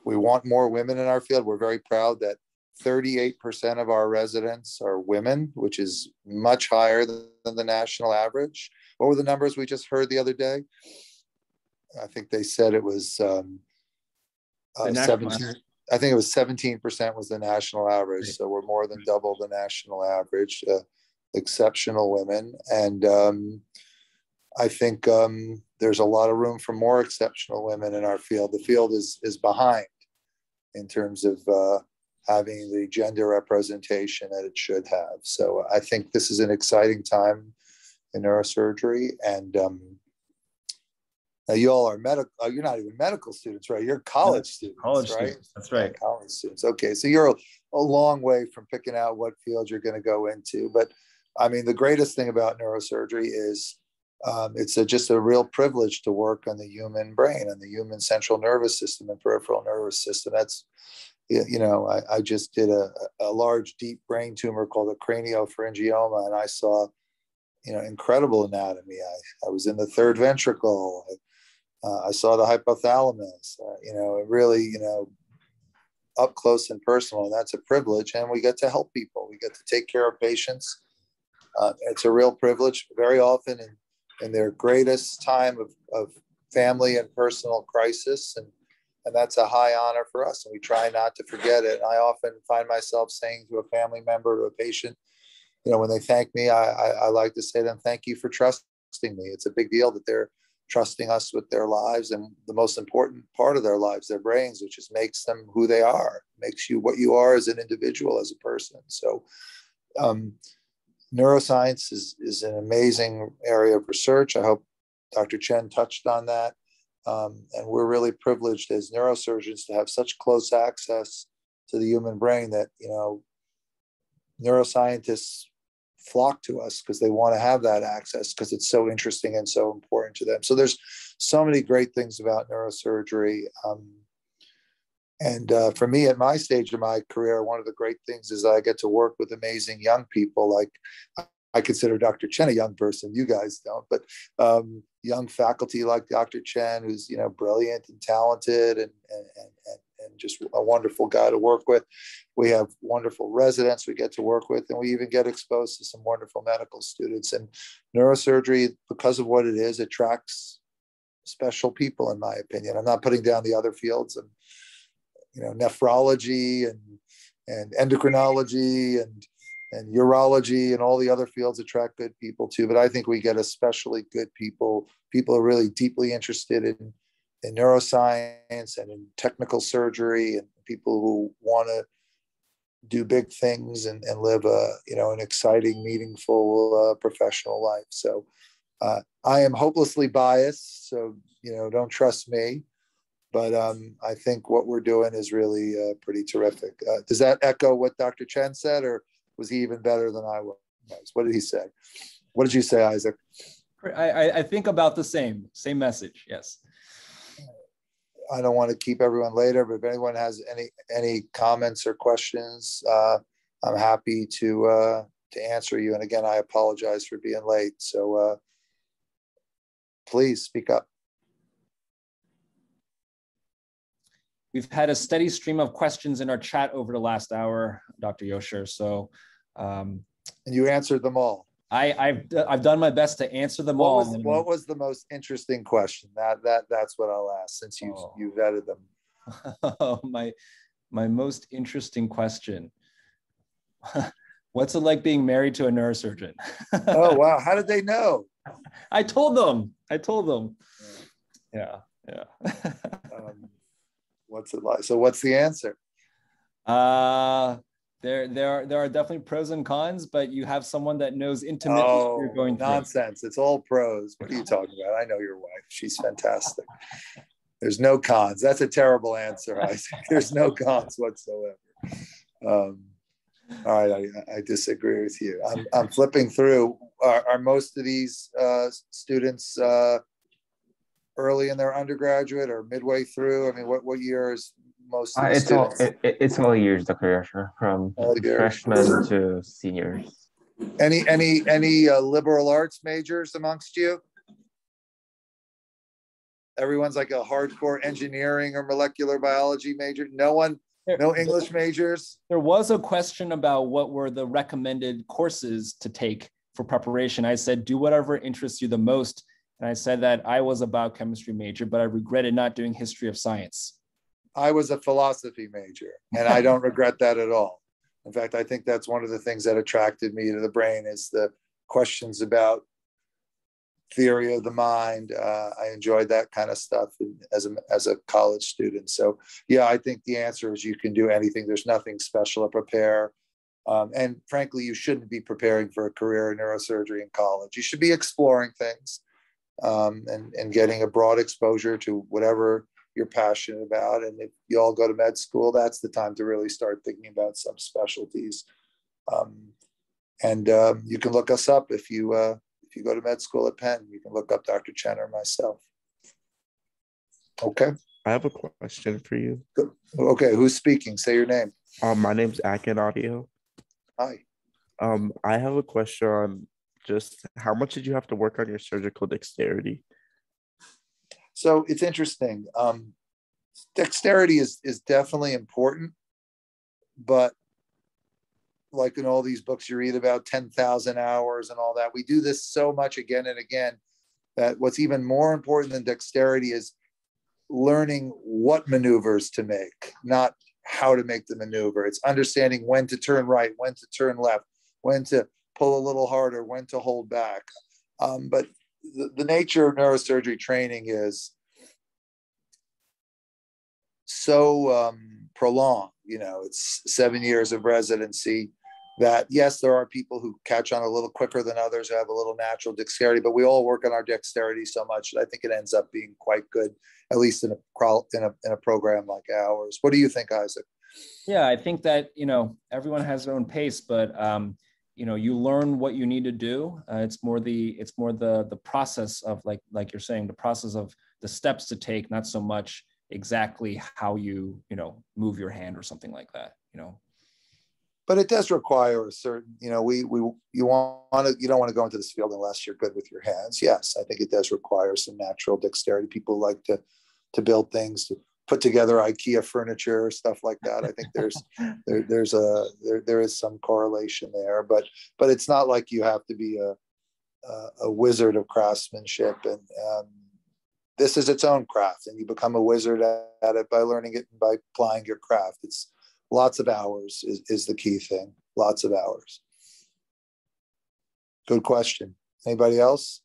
we want more women in our field. We're very proud that 38% of our residents are women, which is much higher than the national average. What were the numbers we just heard the other day? I think they said it was 17. I think it was 17% was the national average. So we're more than double the national average. Exceptional women, and I think there's a lot of room for more exceptional women in our field. The field is behind in terms of having the gender representation that it should have. So I think this is an exciting time in neurosurgery. And now you all are medical. You're not even medical students, right? You're college students, college right? Students. That's right. Yeah, college students. Okay, so you're a long way from picking out what field you're going to go into. But I mean, the greatest thing about neurosurgery is it's just a real privilege to work on the human brain and the human central nervous system and peripheral nervous system. That's, you know, I just did a large deep brain tumor called a craniopharyngioma, and I saw, you know, incredible anatomy. I was in the third ventricle. I saw the hypothalamus, you know, really, you know, up close and personal. And that's a privilege. And we get to help people. We get to take care of patients. It's a real privilege. Very often in their greatest time of family and personal crisis. And that's a high honor for us. And we try not to forget it. And I often find myself saying to a family member, to a patient, you know, when they thank me, I like to say to them, thank you for trusting me. It's a big deal that they're trusting us with their lives, and the most important part of their lives, their brains, which just makes them who they are, makes you what you are as an individual, as a person. So neuroscience is an amazing area of research. I hope Dr. Chen touched on that. And we're really privileged as neurosurgeons to have such close access to the human brain that, you know, neuroscientists flock to us because they want to have that access because it's so interesting and so important to them. So there's so many great things about neurosurgery. And for me, at my stage of my career, one of the great things is I get to work with amazing young people. Like, I consider Dr. Chen a young person. You guys don't, but young faculty like Dr. Chen, who's, you know, brilliant and talented and just a wonderful guy to work with. We have wonderful residents we get to work with, and we even get exposed to some wonderful medical students. And neurosurgery, because of what it is, attracts special people, in my opinion. I'm not putting down the other fields, and, you know, nephrology and endocrinology and urology and all the other fields attract good people too. But I think we get especially good people. People are really deeply interested in neuroscience and in technical surgery, and people who want to do big things and live an exciting, meaningful professional life. So I am hopelessly biased, so, you know, don't trust me. But I think what we're doing is really pretty terrific. Does that echo what Dr. Chen said, or was he even better than I was? What did he say? What did you say, Isaac? I think about the same message. Yes. I don't want to keep everyone later, but if anyone has any comments or questions, I'm happy to answer you. And again, I apologize for being late. So please speak up. We've had a steady stream of questions in our chat over the last hour, Dr. Yoshor. So, and you answered them all. I've done my best to answer them all. What was the most interesting question? That's what I'll ask, since you vetted them. my most interesting question. What's it like being married to a neurosurgeon? Oh, wow. How did they know? I told them. Yeah. What's it like? So what's the answer? There are definitely pros and cons, but you have someone that knows intimately what you're going through. Nonsense. It's all pros. What are you talking about? I know your wife. She's fantastic. There's no cons. That's a terrible answer, Isaac. There's no cons whatsoever. All right, I disagree with you. I'm flipping through. Are most of these students early in their undergraduate or midway through? I mean, what year is most of the students? It's all years, Dr. Yoshor, from All years. freshmen to seniors. Any liberal arts majors amongst you? Everyone's like a hardcore engineering or molecular biology major. No one, no English majors. There was a question about what were the recommended courses to take for preparation. I said, do whatever interests you the most. And I said that I was a biochemistry major, but I regretted not doing history of science. I was a philosophy major, and I don't regret that at all. In fact, I think that's one of the things that attracted me to the brain is the questions about theory of the mind. I enjoyed that kind of stuff as a college student. So yeah, I think the answer is you can do anything. There's nothing special to prepare. And frankly, you shouldn't be preparing for a career in neurosurgery in college. You should be exploring things and getting a broad exposure to whatever you're passionate about. And if you all go to med school, that's the time to really start thinking about subspecialties. You can look us up if you go to med school at Penn. You can look up Dr. Chen or myself. Okay. I have a question for you. Okay, who's speaking? Say your name. My name's Akin Audio. Hi. I have a question on just how much did you have to work on your surgical dexterity? So it's interesting. Dexterity is definitely important, but like in all these books you read about 10,000 hours and all that, we do this so much again and again that what's even more important than dexterity is learning what maneuvers to make, not how to make the maneuver. It's understanding when to turn right, when to turn left, when to pull a little harder, when to hold back. But the nature of neurosurgery training is so prolonged. You know, it's 7 years of residency that, yes, there are people who catch on a little quicker than others, who have a little natural dexterity, but we all work on our dexterity so much that I think it ends up being quite good, at least in a program like ours. What do you think, Isaac? Yeah, I think that, you know, everyone has their own pace, but you know, you learn what you need to do. It's more the process of like you're saying, the process of the steps to take, not so much exactly how you move your hand or something like that, you know. But it does require a certain, you know, you don't want to go into this field unless you're good with your hands. Yes, I think it does require some natural dexterity. People like to build things, to put together IKEA furniture, stuff like that. I think there is some correlation there, but it's not like you have to be a wizard of craftsmanship. And this is its own craft, and you become a wizard at it by learning it and by applying your craft. It's lots of hours is the key thing. Lots of hours. Good question. Anybody else?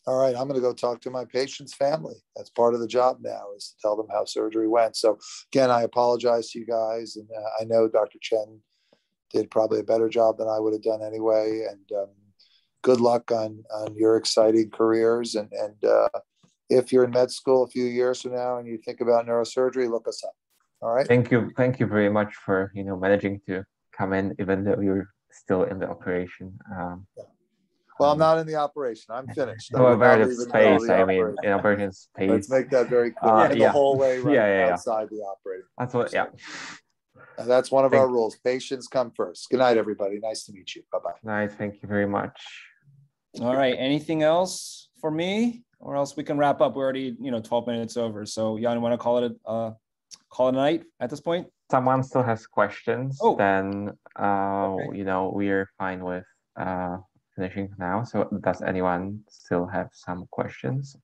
All right, I'm going to go talk to my patient's family. That's part of the job now, is to tell them how surgery went. So again, I apologize to you guys. And I know Dr. Chen did probably a better job than I would have done anyway. And good luck on your exciting careers. And if you're in med school a few years from now and you think about neurosurgery, look us up. All right. Thank you very much for managing to come in, even though you're still in the operation. Well, I'm not in the operation. I'm finished. No, about the space. I mean, in operation space. Let's make that very clear. The whole way outside the operating. That's what. Yeah. And that's one of our rules. Patients come first. Good night, everybody. Nice to meet you. Bye-bye. Nice. Thank you very much. All right. Anything else for me, or else we can wrap up? We're already 12 minutes over. So, Jan, want to call it a night at this point? Someone still has questions. Oh. Then we're fine with finishing now. So does anyone still have some questions?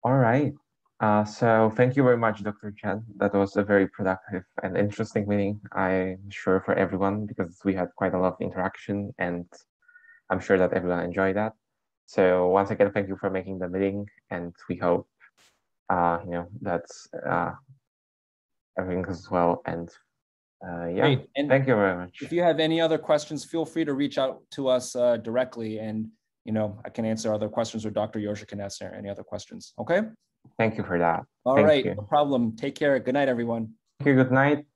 All right. So thank you very much, Dr. Chen. That was a very productive and interesting meeting, I'm sure, for everyone, because we had quite a lot of interaction, and I'm sure that everyone enjoyed that. So once again, thank you for making the meeting, and we hope that's everything goes well. And Great. And thank you very much. If you have any other questions, feel free to reach out to us directly, and I can answer other questions, or Dr. Yoshor can answer any other questions. Okay. Thank you for that. All right. No problem. Take care. Good night, everyone. Thank you. Good night.